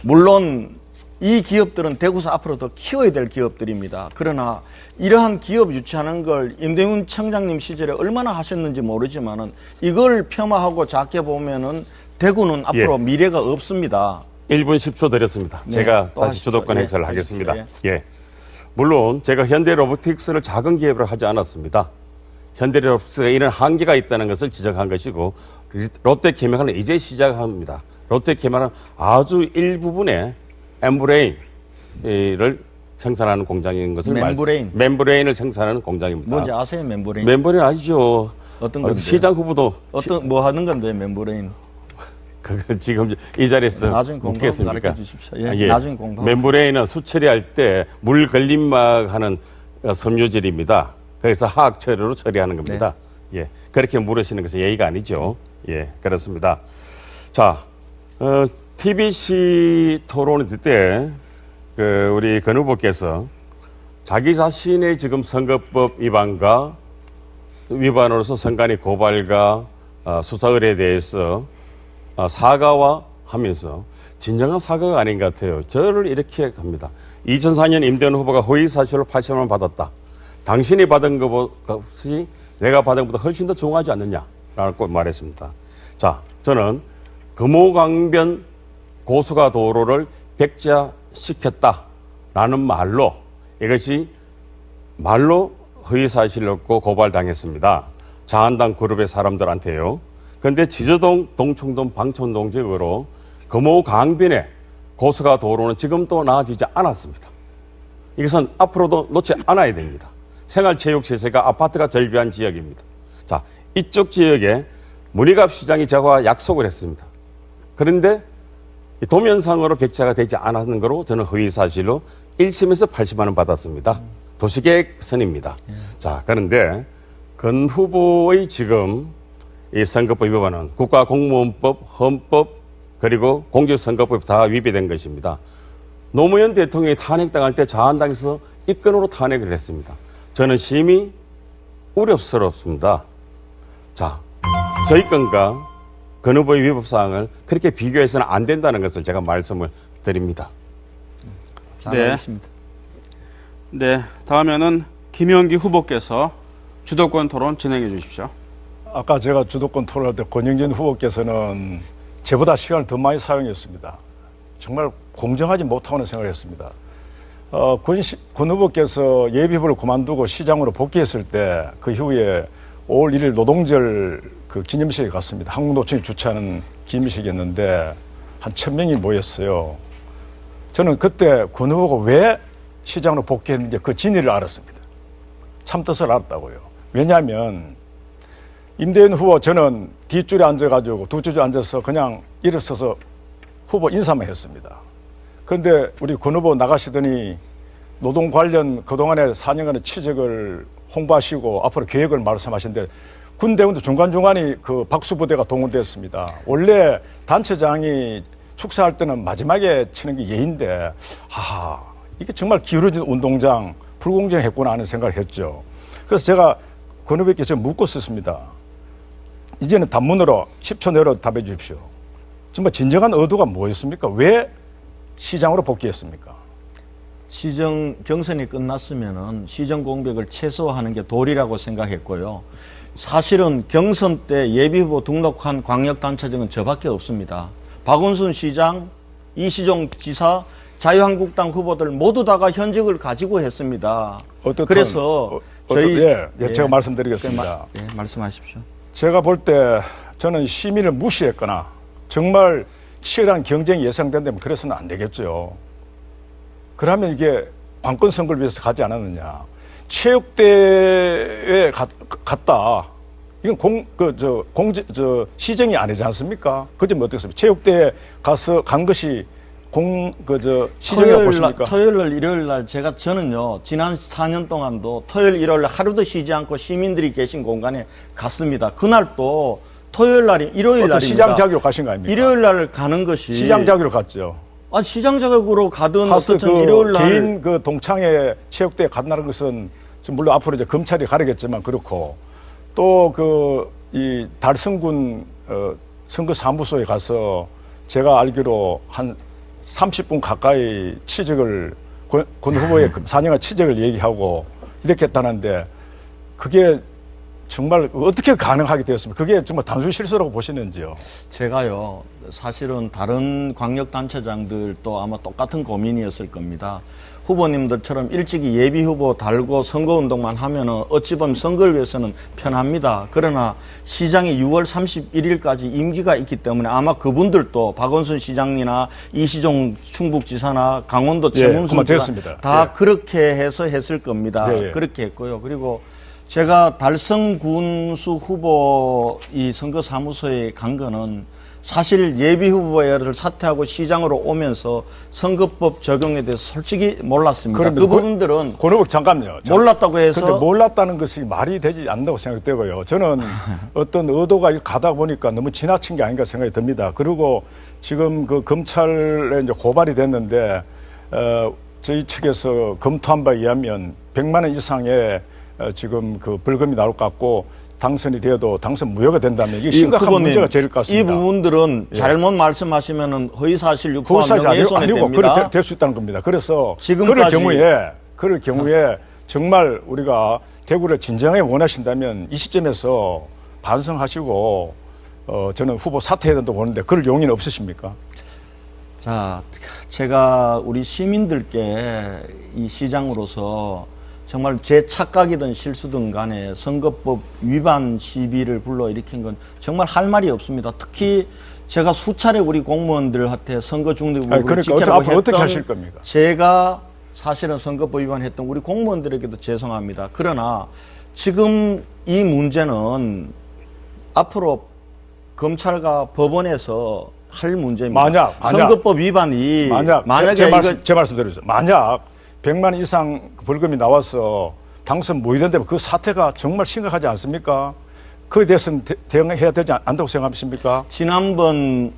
물론 이 기업들은 대구에서 앞으로 더 키워야 될 기업들입니다. 그러나 이러한 기업 유치하는 걸 임대훈 청장님 시절에 얼마나 하셨는지 모르지만은 이걸 폄하하고 작게 보면은 대구는 앞으로 미래가 없습니다. 1분 10초 드렸습니다. 네, 제가 또 다시 하시죠. 주도권 예, 행사를 하겠습니다. 예. 예. 물론 제가 현대로보틱스를 작은 기업으로 하지 않았습니다. 현대로보틱스가 이런 한계가 있다는 것을 지적한 것이고 롯데케미칼은 이제 시작합니다. 롯데케미칼은 아주 일부분의 멤브레인을 생산하는 공장인 것을 멤브레인을 생산하는 공장입니다. 뭔지 아세요, 멤브레인? 멤브레인 아시죠? 어떤 건데? 시장 후보도 뭐 하는 건데, 멤브레인? 그걸 지금 이 자리에서 나중에 공부 묻겠습니까? 가르쳐 주십시오. 예, 나중에 공부. 멤브레인은 수처리할 때 물 걸림막 하는 섬유질입니다. 그래서 화학 처리로 처리하는 겁니다. 예, 그렇게 물으시는 것은 예의가 아니죠. 예, 그렇습니다. 자, TBC 토론 때 우리 권 후보께서 자기 자신의 지금 선거법 위반으로서 선관위 고발과 수사 의뢰에 대해서 사과와 하면서 진정한 사과가 아닌 것 같아요. 저를 이렇게 합니다. 2004년 임대훈 후보가 허위 사실로 80만 원 받았다. 당신이 받은 것이 내가 받은 것보다 훨씬 더 중요하지 않느냐라고 말했습니다. 자, 저는 금호강변 고수가 도로를 백지화시켰다라는 말로 이것이 말로 허위 사실이었고 고발당했습니다. 자한당 그룹의 사람들한테요. 그런데 지저동, 동청동, 방촌동 지역으로 금호강변의 고수가 도로는 지금도 나아지지 않았습니다. 이것은 앞으로도 놓지 않아야 됩니다. 생활체육시설과 아파트가 절비한 지역입니다. 자, 이쪽 지역에 문희갑 시장이 저와 약속을 했습니다. 그런데 도면상으로 백지화가 되지 않았는 거로 저는 허위 사실로 1심에서 80만 원 받았습니다. 도시계획선입니다. 자, 그런데 권 후보의 지금 이 선거법 위반은 국가공무원법, 헌법, 그리고 공직선거법 다 위배된 것입니다. 노무현 대통령이 탄핵당할 때 자한당에서 입건으로 탄핵을 했습니다. 저는 심히 우려스럽습니다. 자, 저희 건과 권 후보의 위법사항을 그렇게 비교해서는 안 된다는 것을 제가 말씀을 드립니다. 잘하겠습니다. 네, 다음에는 김영기 후보께서 주도권 토론 진행해 주십시오. 아까 제가 주도권 토론할 때 권영진 후보께서는 저보다 시간을 더 많이 사용했습니다. 정말 공정하지 못하는 생각을 했습니다. 권 후보께서 예비후보를 그만두고 시장으로 복귀했을 때 그 이후에 5월 1일 노동절 그 기념식에 갔습니다. 한국노총이 주최하는 기념식이었는데 한 1000명이 모였어요. 저는 그때 권 후보가 왜 시장으로 복귀했는지 그 진위를 알았습니다. 참뜻을 알았다고요. 왜냐하면 임대훈 후보 저는 뒷줄에 앉아가지고 두 줄에 앉아서 그냥 일어서서 후보 인사만 했습니다. 그런데 우리 권 후보 나가시더니 노동 관련 그동안의 4년간의 취직을 홍보하시고 앞으로 계획을 말씀하시는데 군대원도 중간중간에 그 박수부대가 동원됐습니다. 원래 단체장이 축사할 때는 마지막에 치는 게 예인데 하하 이게 정말 기울어진 운동장 불공정했구나 하는 생각을 했죠. 그래서 제가 권 후보께 좀 묻고 썼습니다. 이제는 단문으로 10초 내로 답해 주십시오. 정말 진정한 의도가 뭐였습니까? 왜 시장으로 복귀했습니까? 시정 경선이 끝났으면은 시정 공백을 최소화하는 게 도리라고 생각했고요. 사실은 경선 때 예비후보 등록한 광역단체장은 저밖에 없습니다. 박원순 시장, 이시종 지사, 자유한국당 후보들 모두 다가 현직을 가지고 했습니다. 그래서 제가 말씀드리겠습니다. 말씀하십시오. 제가 볼 때 저는 시민을 무시했거나 정말 치열한 경쟁이 예상된다면 그래서는 안 되겠죠. 그러면 이게 관권 선거를 위해서 가지 않았느냐. 체육대회에 갔다. 이건 시정이 아니지 않습니까? 그 점 어떻습니까? 체육대회에 간 것이 시정이라고 보십니까? 토요일 날, 일요일 날 저는요, 지난 4년 동안도 토요일, 일요일 날 하루도 쉬지 않고 시민들이 계신 공간에 갔습니다. 그날 또 토요일 날이, 일요일 날입니다. 시장 자격으로 가신 거 아닙니까? 일요일 날 가는 것이. 시장 자격으로 갔죠. 시장 자격으로 가든 어쨌든 일요일 날. 개인 동창회 체육대회 간다는 것은 물론 앞으로 이제 검찰이 가르겠지만 그렇고 또 이 달성군 선거사무소에 가서 제가 알기로 한 30분 가까이 취직을 권 후보의 4년간 취직을 얘기하고 이렇게 했다는데 그게 정말 어떻게 가능하게 되었습니까? 그게 정말 단순 실수라고 보시는지요? 제가요, 사실은 다른 광역단체장들도 아마 똑같은 고민이었을 겁니다. 후보님들처럼 일찍이 예비 후보 달고 선거운동만 하면은 어찌 보면 선거를 위해서는 편합니다. 그러나 시장이 6월 31일까지 임기가 있기 때문에 아마 그분들도 박원순 시장이나 이시종 충북지사나 강원도 최문순 지사 다 그렇게 해서 했을 겁니다. 그렇게 했고요. 그리고 제가 달성 군수 후보 이 선거사무소에 간 거는 사실 예비 후보를 사퇴하고 시장으로 오면서 선거법 적용에 대해서 솔직히 몰랐습니다. 그 부분들은 권 후보 잠깐만요. 몰랐다고 해서 근데 몰랐다는 것이 말이 되지 않는다고 생각되고요. 저는 어떤 의도가 가다 보니까 너무 지나친 게 아닌가 생각이 듭니다. 그리고 지금 그 검찰에 이제 고발이 됐는데 저희 측에서 검토한 바에 의하면 100만 원 이상의 지금 그 벌금이 나올 것 같고 당선이 되어도 당선 무효가 된다면 이게 심각한 문제가 될 것 같습니다. 이 부분들은 잘못 말씀하시면은 허위사실 유포와 명예훼손이 됩니다. 그렇게 될 수 있다는 겁니다. 그래서 그럴 경우에 정말 우리가 대구를 진정하게 원하신다면 이 시점에서 반성하시고 저는 후보 사퇴해야 된다고 보는데 그럴 용의는 없으십니까? 자, 제가 우리 시민들께 이 시장으로서 정말 제 착각이든 실수든 간에 선거법 위반 시비를 불러일으킨 건 정말 할 말이 없습니다. 특히 제가 수차례 우리 공무원들한테 선거 중립을 지키라고 했던 어떻게 하실 겁니까? 제가 사실은 선거법 위반했던 우리 공무원들에게도 죄송합니다. 그러나 지금 이 문제는 앞으로 검찰과 법원에서 할 문제입니다. 만약 선거법 위반이 만약에 제 말씀 드리죠. 만약 100만 이상 벌금이 나와서 당선 무효된다면 그 사태가 정말 심각하지 않습니까? 그에 대해서는 대응해야 되지 않다고 생각하십니까? 지난번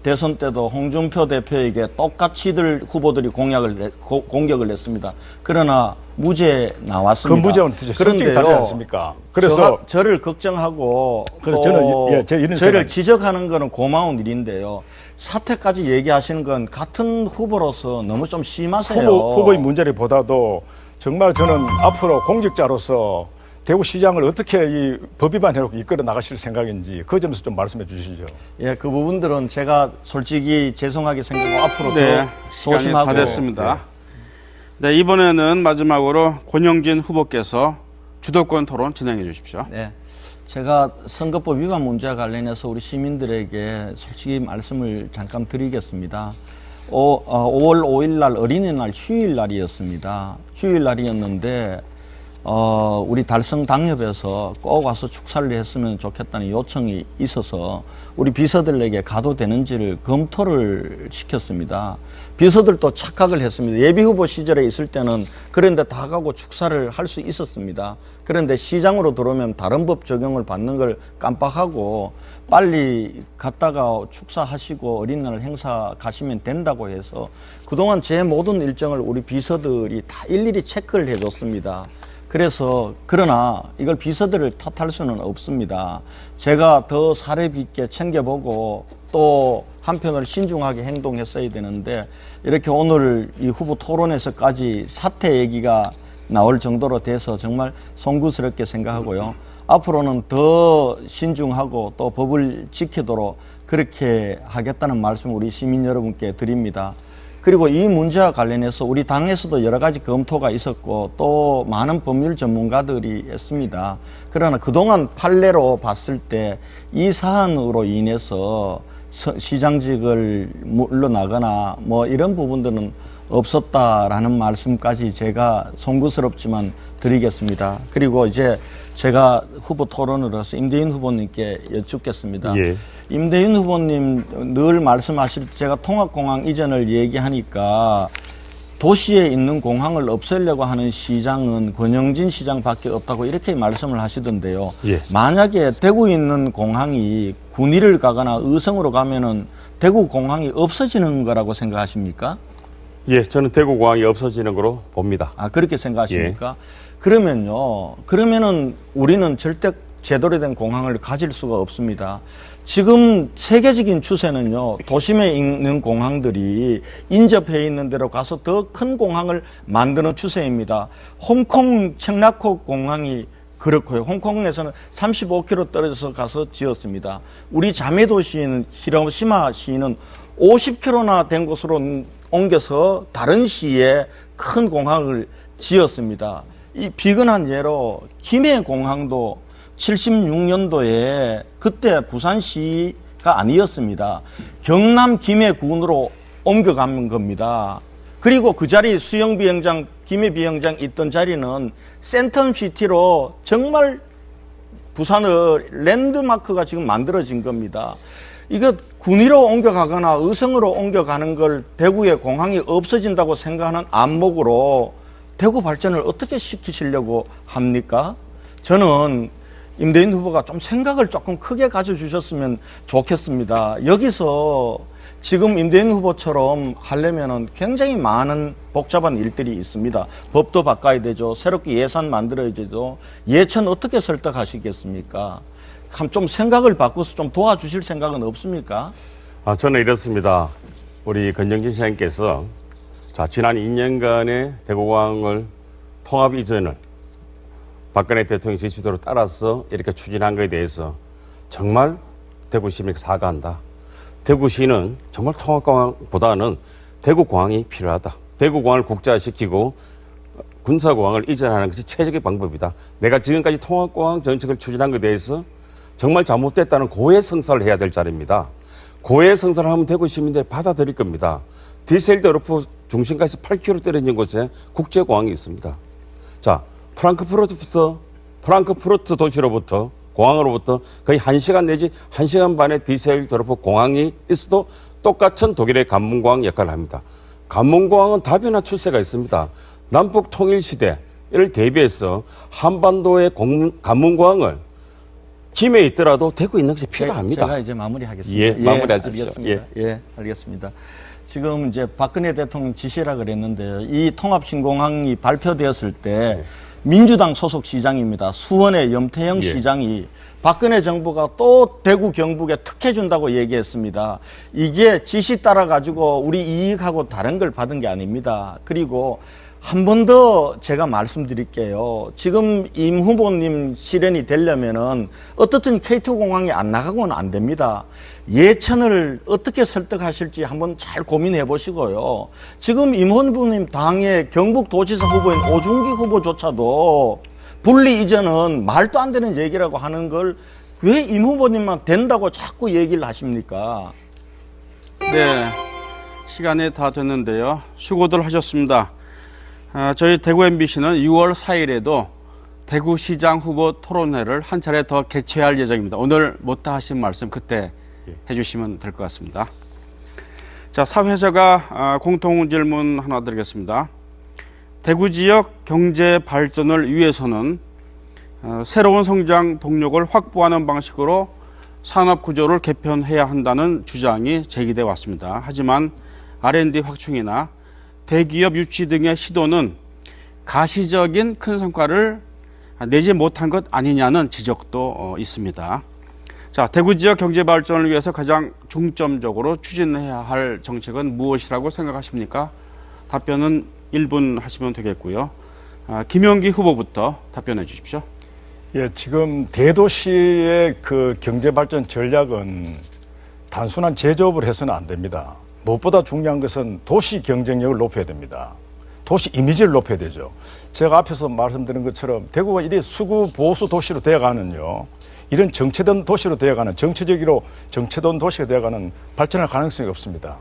대선 때도 홍준표 대표에게 똑같이들 후보들이 공격을 했습니다. 그러나 무죄 나왔습니다. 그 무죄는 성격이 다르지 않습니까? 그래서 저를 걱정하고 저를 지적하는 것은 고마운 일인데요. 사퇴까지 얘기하시는 건 같은 후보로서 너무 좀 심하세요. 후보의 문제보다도 정말 저는 앞으로 공직자로서 대구시장을 어떻게 이 법 위반해놓고 이끌어 나가실 생각인지 그 점에서 좀 말씀해 주시죠. 예, 그 부분들은 제가 솔직히 죄송하게 생각하고 앞으로 네, 더 조심하고. 다 됐습니다. 네, 이번에는 마지막으로 권영진 후보께서 주도권 토론 진행해 주십시오. 네. 제가 선거법 위반 문제와 관련해서 우리 시민들에게 솔직히 말씀을 잠깐 드리겠습니다. 5월 5일 날 어린이날 휴일 날이었습니다. 휴일 날이었는데 우리 달성 당협에서 꼭 와서 축사를 했으면 좋겠다는 요청이 있어서 우리 비서들에게 가도 되는지를 검토를 시켰습니다. 비서들도 착각을 했습니다. 예비후보 시절에 있을 때는 그런데 다 가고 축사를 할 수 있었습니다. 그런데 시장으로 들어오면 다른 법 적용을 받는 걸 깜빡하고 빨리 갔다가 축사하시고 어린이날 행사 가시면 된다고 해서 그동안 제 모든 일정을 우리 비서들이 다 일일이 체크를 해줬습니다. 그래서 그러나 이걸 비서들을 탓할 수는 없습니다. 제가 더 사례 깊게 챙겨보고 또 한편으로 신중하게 행동했어야 되는데 이렇게 오늘 이 후보 토론에서까지 사퇴 얘기가 나올 정도로 돼서 정말 송구스럽게 생각하고요. 앞으로는 더 신중하고 또 법을 지키도록 그렇게 하겠다는 말씀 우리 시민 여러분께 드립니다. 그리고 이 문제와 관련해서 우리 당에서도 여러 가지 검토가 있었고 또 많은 법률 전문가들이 했습니다. 그러나 그동안 판례로 봤을 때 이 사안으로 인해서 시장직을 물러나거나 뭐 이런 부분들은 없었다라는 말씀까지 제가 송구스럽지만 드리겠습니다. 그리고 이제 제가 후보 토론으로서 임대인 후보님께 여쭙겠습니다. 예. 임대인 후보님 늘 말씀하실 때 제가 통합공항 이전을 얘기하니까 도시에 있는 공항을 없애려고 하는 시장은 권영진 시장밖에 없다고 이렇게 말씀을 하시던데요. 예. 만약에 대구에 있는 공항이 군위를 가거나 의성으로 가면은 대구 공항이 없어지는 거라고 생각하십니까? 예, 저는 대구공항이 없어지는 거로 봅니다. 아, 그렇게 생각하십니까? 그러면은 우리는 절대 제대로 된 공항을 가질 수가 없습니다. 지금 세계적인 추세는요, 도심에 있는 공항들이 인접해 있는 데로 가서 더 큰 공항을 만드는 추세입니다. 홍콩 청라코 공항이 그렇고요. 홍콩에서는 35km 떨어져서 가서 지었습니다. 우리 자매 도시인 히로시마 시는 50km나 된 곳으로 옮겨서 다른 시에 큰 공항을 지었습니다. 이 비근한 예로 김해 공항도 76년도에 그때 부산시가 아니었습니다. 경남 김해군으로 옮겨간 겁니다. 그리고 그 자리 수영 비행장, 김해 비행장 있던 자리는 센텀시티로 정말 부산의 랜드마크가 지금 만들어진 겁니다. 이거 군위로 옮겨가거나 의성으로 옮겨가는 걸 대구에 공항이 없어진다고 생각하는 안목으로 대구 발전을 어떻게 시키시려고 합니까? 저는 임대인 후보가 좀 생각을 조금 크게 가져주셨으면 좋겠습니다. 여기서 지금 임대인 후보처럼 하려면은 굉장히 많은 복잡한 일들이 있습니다. 법도 바꿔야 되죠. 새롭게 예산 만들어야 되죠. 예천 어떻게 설득하시겠습니까? 좀 생각을 바꿔서 좀 도와주실 생각은 없습니까? 저는 이렇습니다. 우리 권영진 시장님께서 지난 2년간의 대구공항을 통합 이전을 박근혜 대통령 지시대로 따라서 이렇게 추진한 것에 대해서 정말 대구시민에게 사과한다. 대구시는 정말 통합공항보다는 대구공항이 필요하다. 대구공항을 국제화시키고 군사공항을 이전하는 것이 최적의 방법이다. 내가 지금까지 통합공항 정책을 추진한 것에 대해서 정말 잘못됐다는 고해성사를 해야 될 자리입니다. 고해성사를 하면 대구 시민들이 받아들일 겁니다. 디셀도르프 중심가에서 8km 떨어진 곳에 국제공항이 있습니다. 자, 프랑크푸르트 도시로부터 공항으로부터 거의 1시간 내지 1시간 반의 디셀도르프 공항이 있어도 똑같은 독일의 관문공항 역할을 합니다. 관문공항은 다변화 추세가 있습니다. 남북 통일 시대를 대비해서 한반도의 관문공항을 김해에 있더라도 대구에 있는 것이 필요합니다. 제가 이제 마무리하겠습니다. 예, 마무리하십시오. 알겠습니다. 예, 알겠습니다. 지금 이제 박근혜 대통령 지시라 그랬는데요. 이 통합신공항이 발표되었을 때 민주당 소속 시장입니다. 수원의 염태영 시장이 박근혜 정부가 또 대구 경북에 특혜 준다고 얘기했습니다. 이게 지시 따라 가지고 우리 이익하고 다른 걸 받은 게 아닙니다. 그리고 한 번 더 제가 말씀드릴게요. 지금 임 후보님 실현이 되려면은 어떻든 K2 공항이 안 나가고는 안 됩니다. 예천을 어떻게 설득하실지 한번 잘 고민해 보시고요. 지금 임 후보님 당의 경북도지사 후보인 오중기 후보조차도 분리 이전은 말도 안 되는 얘기라고 하는 걸 왜 임 후보님만 된다고 자꾸 얘기를 하십니까? 네, 시간이 다 됐는데요. 수고들 하셨습니다. 저희 대구 MBC는 6월 4일에도 대구시장 후보 토론회를 한 차례 더 개최할 예정입니다. 오늘 못다 하신 말씀 그때 해주시면 될 것 같습니다. 자, 사회자가 공통 질문 하나 드리겠습니다. 대구 지역 경제 발전을 위해서는 새로운 성장 동력을 확보하는 방식으로 산업 구조를 개편해야 한다는 주장이 제기돼 왔습니다. 하지만 R&D 확충이나 대기업 유치 등의 시도는 가시적인 큰 성과를 내지 못한 것 아니냐는 지적도 있습니다. 자, 대구 지역 경제 발전을 위해서 가장 중점적으로 추진해야 할 정책은 무엇이라고 생각하십니까? 답변은 1분 하시면 되겠고요. 김용기 후보부터 답변해 주십시오. 예, 지금 대도시의 그 경제 발전 전략은 단순한 제조업을 해서는 안 됩니다. 무엇보다 중요한 것은 도시 경쟁력을 높여야 됩니다. 도시 이미지를 높여야 되죠. 제가 앞에서 말씀드린 것처럼 대구가 이래 수구 보수 도시로 되어가는요. 이런 정체된 도시로 되어가는 정치적으로 정체된 도시가 되어가는 발전할 가능성이 없습니다.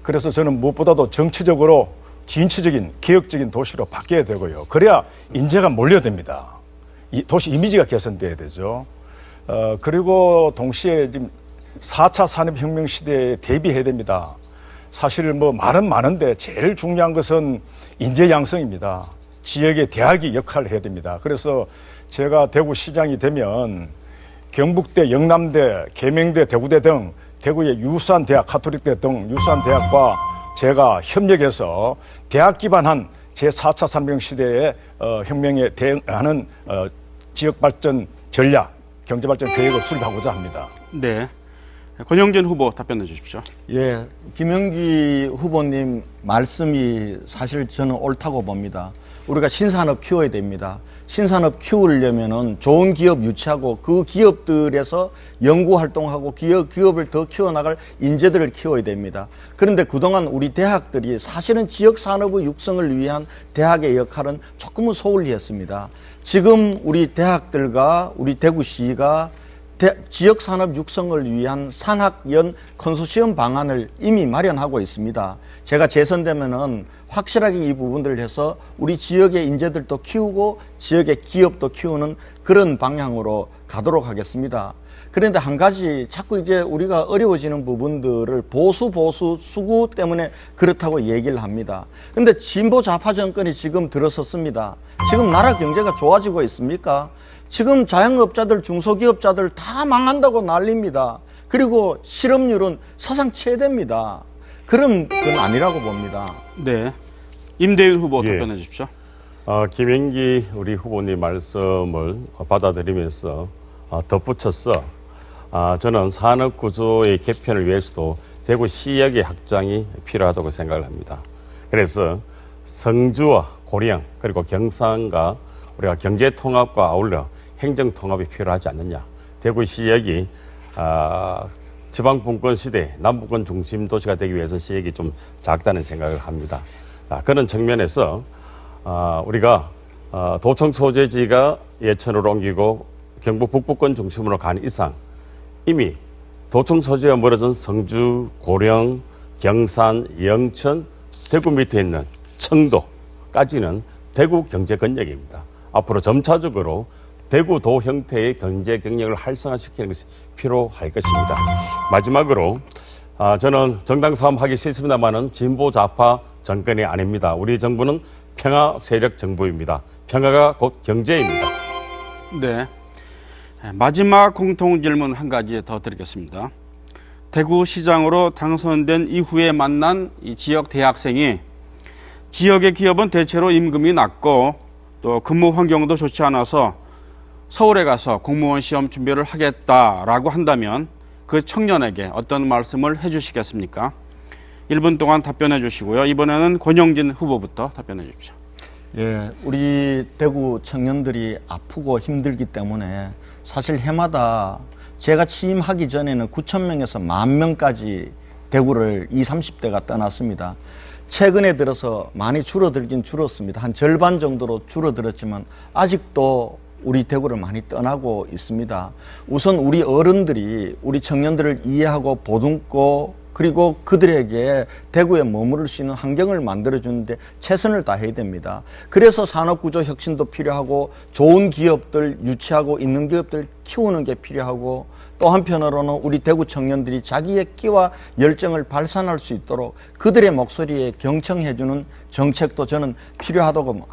그래서 저는 무엇보다도 정치적으로 진취적인 개혁적인 도시로 바뀌어야 되고요. 그래야 인재가 몰려듭니다. 이 도시 이미지가 개선돼야 되죠. 그리고 동시에 지금 4차 산업혁명 시대에 대비해야 됩니다. 사실 뭐 말은 많은데 제일 중요한 것은 인재 양성입니다. 지역의 대학이 역할을 해야 됩니다. 그래서 제가 대구시장이 되면 경북대, 영남대, 계명대, 대구대 등 대구의 유수한대학, 가톨릭대 등 유수한대학과 제가 협력해서 대학 기반한 제4차 산업혁명 시대의 혁명에 대응하는 지역발전 전략, 경제발전 계획을 수립하고자 합니다. 네. 권영진 후보 답변해 주십시오. 예, 김영기 후보님 말씀이 사실 저는 옳다고 봅니다. 우리가 신산업 키워야 됩니다. 신산업 키우려면은 좋은 기업 유치하고 그 기업들에서 연구 활동하고 기업을 더 키워나갈 인재들을 키워야 됩니다. 그런데 그동안 우리 대학들이 사실은 지역 산업의 육성을 위한 대학의 역할은 조금은 소홀히 했습니다. 지금 우리 대학들과 우리 대구시가 지역 산업 육성을 위한 산학연 컨소시엄 방안을 이미 마련하고 있습니다. 제가 재선되면은 확실하게 이 부분들을 해서 우리 지역의 인재들도 키우고 지역의 기업도 키우는 그런 방향으로 가도록 하겠습니다. 그런데 한 가지 자꾸 이제 우리가 어려워지는 부분들을 보수 수구 때문에 그렇다고 얘기를 합니다. 근데 진보 좌파 정권이 지금 들어섰습니다. 지금 나라 경제가 좋아지고 있습니까? 지금 자영업자들, 중소기업자들 다 망한다고 난립니다. 그리고 실업률은 사상 최대입니다. 그런 건 아니라고 봅니다. 네. 임대윤 후보 예. 답변해 주십시오. 김영기 우리 후보님 말씀을 받아들이면서 덧붙여서 저는 산업구조의 개편을 위해서도 대구시역의 확장이 필요하다고 생각을 합니다. 그래서 성주와 고령 그리고 경산과 우리가 경제통합과 아울러 행정통합이 필요하지 않느냐. 대구시역이 지방분권 시대 남부권 중심 도시가 되기 위해서 시역이 좀 작다는 생각을 합니다. 그런 측면에서 우리가 도청 소재지가 예천으로 옮기고 경북 북부권 중심으로 간 이상 이미 도청 소재가 멀어진 성주, 고령, 경산, 영천, 대구 밑에 있는 청도까지는 대구 경제 권역입니다. 앞으로 점차적으로 대구도 형태의 경제 경력을 활성화시키는 것이 필요할 것입니다. 마지막으로 저는 정당 싸움 하기 싫습니다만은 진보 좌파 정권이 아닙니다. 우리 정부는 평화 세력 정부입니다. 평화가 곧 경제입니다. 네. 마지막 공통 질문 한 가지 더 드리겠습니다. 대구시장으로 당선된 이후에 만난 이 지역 대학생이 지역의 기업은 대체로 임금이 낮고 또 근무 환경도 좋지 않아서 서울에 가서 공무원 시험 준비를 하겠다라고 한다면 그 청년에게 어떤 말씀을 해주시겠습니까? 1분 동안 답변해 주시고요. 이번에는 권영진 후보부터 답변해 주십시오. 예, 우리 대구 청년들이 아프고 힘들기 때문에 사실 해마다 제가 취임하기 전에는 9,000명에서 10,000명까지 대구를 20, 30대가 떠났습니다. 최근에 들어서 많이 줄어들긴 줄었습니다. 한 절반 정도로 줄어들었지만 아직도 우리 대구를 많이 떠나고 있습니다. 우선 우리 어른들이 우리 청년들을 이해하고 보듬고 그리고 그들에게 대구에 머무를 수 있는 환경을 만들어주는데 최선을 다해야 됩니다. 그래서 산업구조 혁신도 필요하고 좋은 기업들 유치하고 있는 기업들 키우는 게 필요하고 또 한편으로는 우리 대구 청년들이 자기의 끼와 열정을 발산할 수 있도록 그들의 목소리에 경청해주는 정책도 저는 필요하다고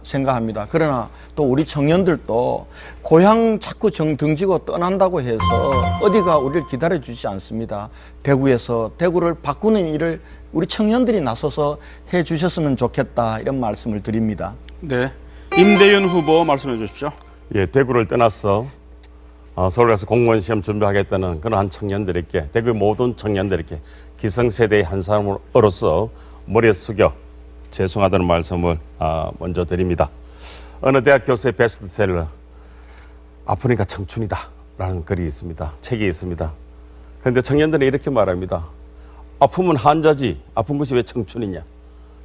생각합니다. 그러나 또 우리 청년들도 고향 자꾸 등지고 떠난다고 해서 어디가 우리를 기다려주지 않습니다. 대구에서 대구를 바꾸는 일을 우리 청년들이 나서서 해주셨으면 좋겠다 이런 말씀을 드립니다. 네. 임대윤 후보 말씀해 주십시오. 예, 대구를 떠나서 서울 가서 공무원 시험 준비하겠다는 그런 청년들에게 대구의 모든 청년들에게 기성세대의 한 사람으로서 머리에 숙여 죄송하다는 말씀을 먼저 드립니다. 어느 대학 교수의 베스트셀러 아프니까 청춘이다 라는 글이 있습니다. 책이 있습니다. 그런데 청년들은 이렇게 말합니다. 아프면 한자지 아픈 것이 왜 청춘이냐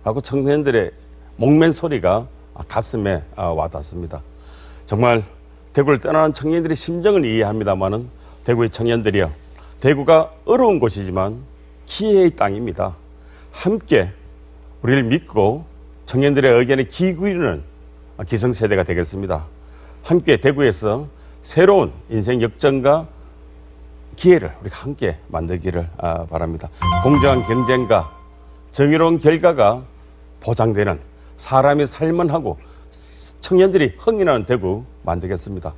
라고 청년들의 목맨 소리가 가슴에 와닿습니다. 정말 대구를 떠나는 청년들의 심정을 이해합니다마는 대구의 청년들이요. 대구가 어려운 곳이지만 기회의 땅입니다. 함께 우리를 믿고 청년들의 의견에 귀 기울이는 기성세대가 되겠습니다. 함께 대구에서 새로운 인생 역전과 기회를 우리가 함께 만들기를 바랍니다. 공정한 경쟁과 정의로운 결과가 보장되는 사람이 살만하고 청년들이 흥인하는 대구 만들겠습니다.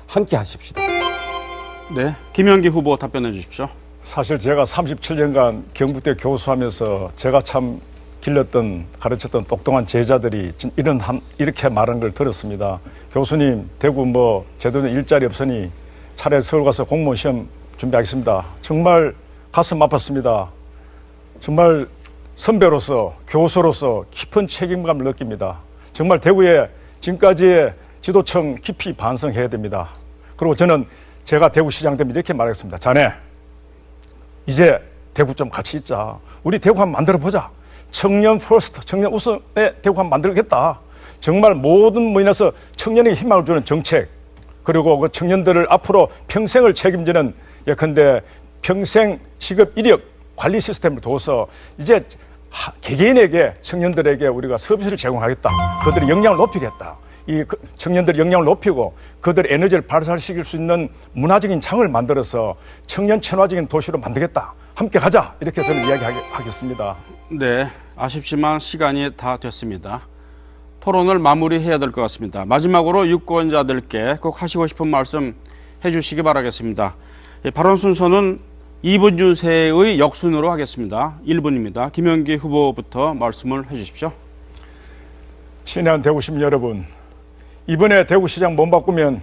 함께 하십시다. 네. 김영기 후보 답변해 주십시오. 사실 제가 37년간 경북대 교수하면서 제가 참 길렀던 가르쳤던 똑똑한 제자들이 이렇게 말한 걸 들었습니다. 교수님 대구 제대로 일자리 없으니 차례 서울 가서 공무원 시험 준비하겠습니다. 정말 가슴 아팠습니다. 정말 선배로서 교수로서 깊은 책임감을 느낍니다. 정말 대구에 지금까지의 지도층 깊이 반성해야 됩니다. 그리고 저는 제가 대구시장 되면 이렇게 말하겠습니다. 자네 이제 대구 좀 같이 있자. 우리 대구 한번 만들어보자. 청년 퍼스트, 청년 우선의 대구 한번 만들겠다. 정말 모든 면에서 청년에게 희망을 주는 정책, 그리고 그 청년들을 앞으로 평생을 책임지는 예컨대 평생 직업 이력 관리 시스템을 둬서 이제 개개인에게 청년들에게 우리가 서비스를 제공하겠다. 그들의 역량을 높이겠다. 이 청년들의 역량을 높이고 그들의 에너지를 발산시킬 수 있는 문화적인 장을 만들어서 청년 친화적인 도시로 만들겠다. 함께 가자. 이렇게 저는 이야기하겠습니다. 네, 아쉽지만 시간이 다 됐습니다. 토론을 마무리해야 될 것 같습니다. 마지막으로 유권자들께 꼭 하시고 싶은 말씀 해주시기 바라겠습니다. 발언 순서는 2분 유세의 역순으로 하겠습니다. 1분입니다. 김영기 후보부터 말씀을 해주십시오. 친애한 대구 시민 여러분, 이번에 대구시장 못 바꾸면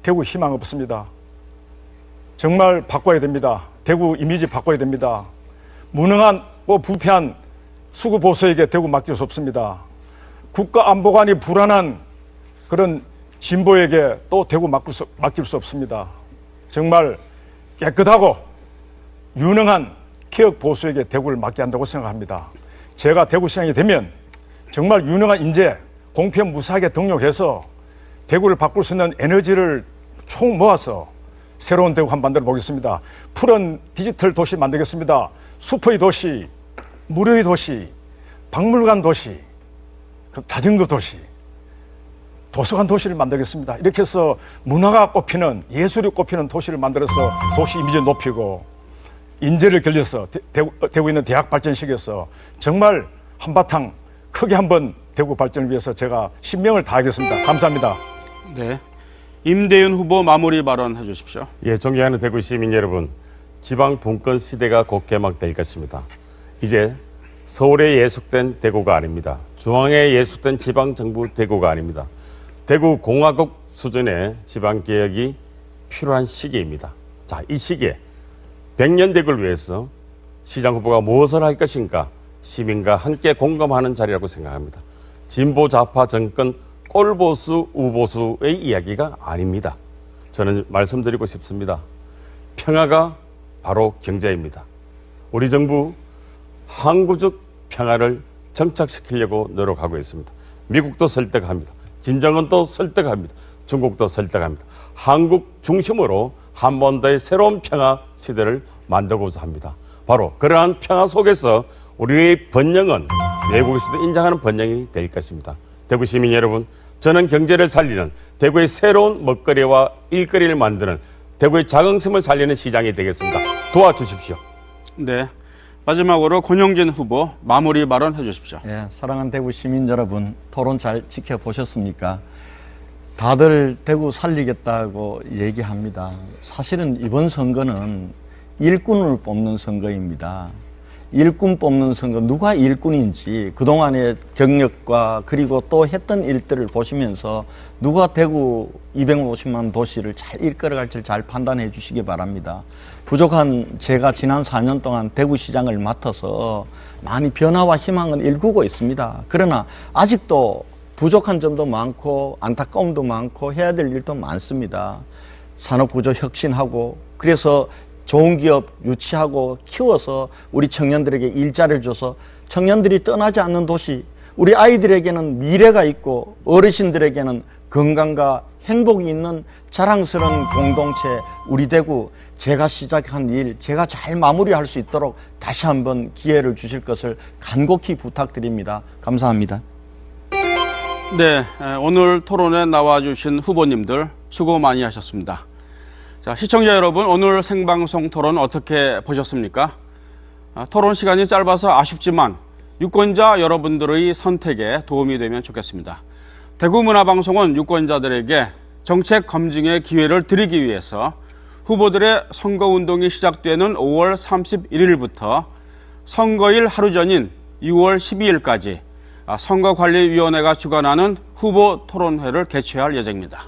대구 희망 없습니다. 정말 바꿔야 됩니다. 대구 이미지 바꿔야 됩니다. 무능한 부패한 수구 보수에게 대구 맡길 수 없습니다. 국가 안보관이 불안한 그런 진보에게 또 대구 맡길 수 없습니다. 정말 깨끗하고 유능한 개혁 보수에게 대구를 맡겨야 한다고 생각합니다. 제가 대구시장이 되면 정말 유능한 인재, 공평 무사하게 등록해서 대구를 바꿀 수 있는 에너지를 총 모아서 새로운 대구 한번 만들어 보겠습니다. 푸른 디지털 도시 만들겠습니다. 숲의 도시, 무료의 도시, 박물관 도시, 자전거 도시, 도서관 도시를 만들겠습니다. 이렇게 해서 문화가 꼽히는, 예술이 꼽히는 도시를 만들어서 도시 이미지를 높이고 인재를 길러서 대구에 있는 대학 발전시켜서 정말 한바탕 크게 한번 대구 발전을 위해서 제가 신명을 다하겠습니다. 감사합니다. 네, 임대윤 후보 마무리 발언 해주십시오. 예, 존경하는 대구 시민 여러분, 지방 분권 시대가 곧 개막될 것입니다. 이제 서울에 예속된 대구가 아닙니다. 중앙에 예속된 지방정부 대구가 아닙니다. 대구 공화국 수준의 지방개혁이 필요한 시기입니다. 자, 이 시기에 100년 대구를 위해서 시장 후보가 무엇을 할 것인가 시민과 함께 공감하는 자리라고 생각합니다. 진보 좌파 정권 꼴보수 우보수의 이야기가 아닙니다. 저는 말씀드리고 싶습니다. 평화가 바로 경제입니다. 우리 정부 항구적 평화를 정착시키려고 노력하고 있습니다. 미국도 설득합니다. 김정은도 설득합니다. 중국도 설득합니다. 한국 중심으로 한반도의 새로운 평화 시대를 만들고자 합니다. 바로 그러한 평화 속에서 우리의 번영은 외국에서도 인정하는 번영이 될 것입니다. 대구 시민 여러분, 저는 경제를 살리는 대구의 새로운 먹거리와 일거리를 만드는 대구의 자긍심을 살리는 시장이 되겠습니다. 도와주십시오. 네, 마지막으로 권영진 후보 마무리 발언 해주십시오. 예, 사랑하는 대구 시민 여러분, 토론 잘 지켜보셨습니까? 다들 대구 살리겠다고 얘기합니다. 사실은 이번 선거는 일꾼을 뽑는 선거입니다. 일꾼 뽑는 선거, 누가 일꾼인지 그동안의 경력과 그리고 또 했던 일들을 보시면서 누가 대구 250만 도시를 잘 이끌어갈지 잘 판단해 주시기 바랍니다. 부족한 제가 지난 4년 동안 대구시장을 맡아서 많이 변화와 희망은 일구고 있습니다. 그러나 아직도 부족한 점도 많고 안타까움도 많고 해야 될 일도 많습니다. 산업구조 혁신하고 그래서 좋은 기업 유치하고 키워서 우리 청년들에게 일자리를 줘서 청년들이 떠나지 않는 도시, 우리 아이들에게는 미래가 있고 어르신들에게는 건강과 행복이 있는 자랑스러운 공동체, 우리 대구, 제가 시작한 일, 제가 잘 마무리할 수 있도록 다시 한번 기회를 주실 것을 간곡히 부탁드립니다. 감사합니다. 네, 오늘 토론에 나와주신 후보님들 수고 많이 하셨습니다. 자, 시청자 여러분, 오늘 생방송 토론 어떻게 보셨습니까? 토론 시간이 짧아서 아쉽지만 유권자 여러분들의 선택에 도움이 되면 좋겠습니다. 대구문화방송은 유권자들에게 정책 검증의 기회를 드리기 위해서 후보들의 선거운동이 시작되는 5월 31일부터 선거일 하루 전인 6월 12일까지 선거관리위원회가 주관하는 후보 토론회를 개최할 예정입니다.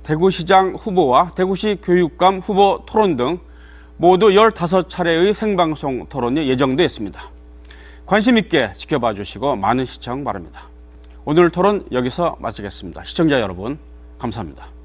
대구시장 후보와 대구시 교육감 후보 토론 등 모두 15차례의 생방송 토론이 예정되어 있습니다. 관심 있게 지켜봐 주시고 많은 시청 바랍니다. 오늘 토론 여기서 마치겠습니다. 시청자 여러분, 감사합니다.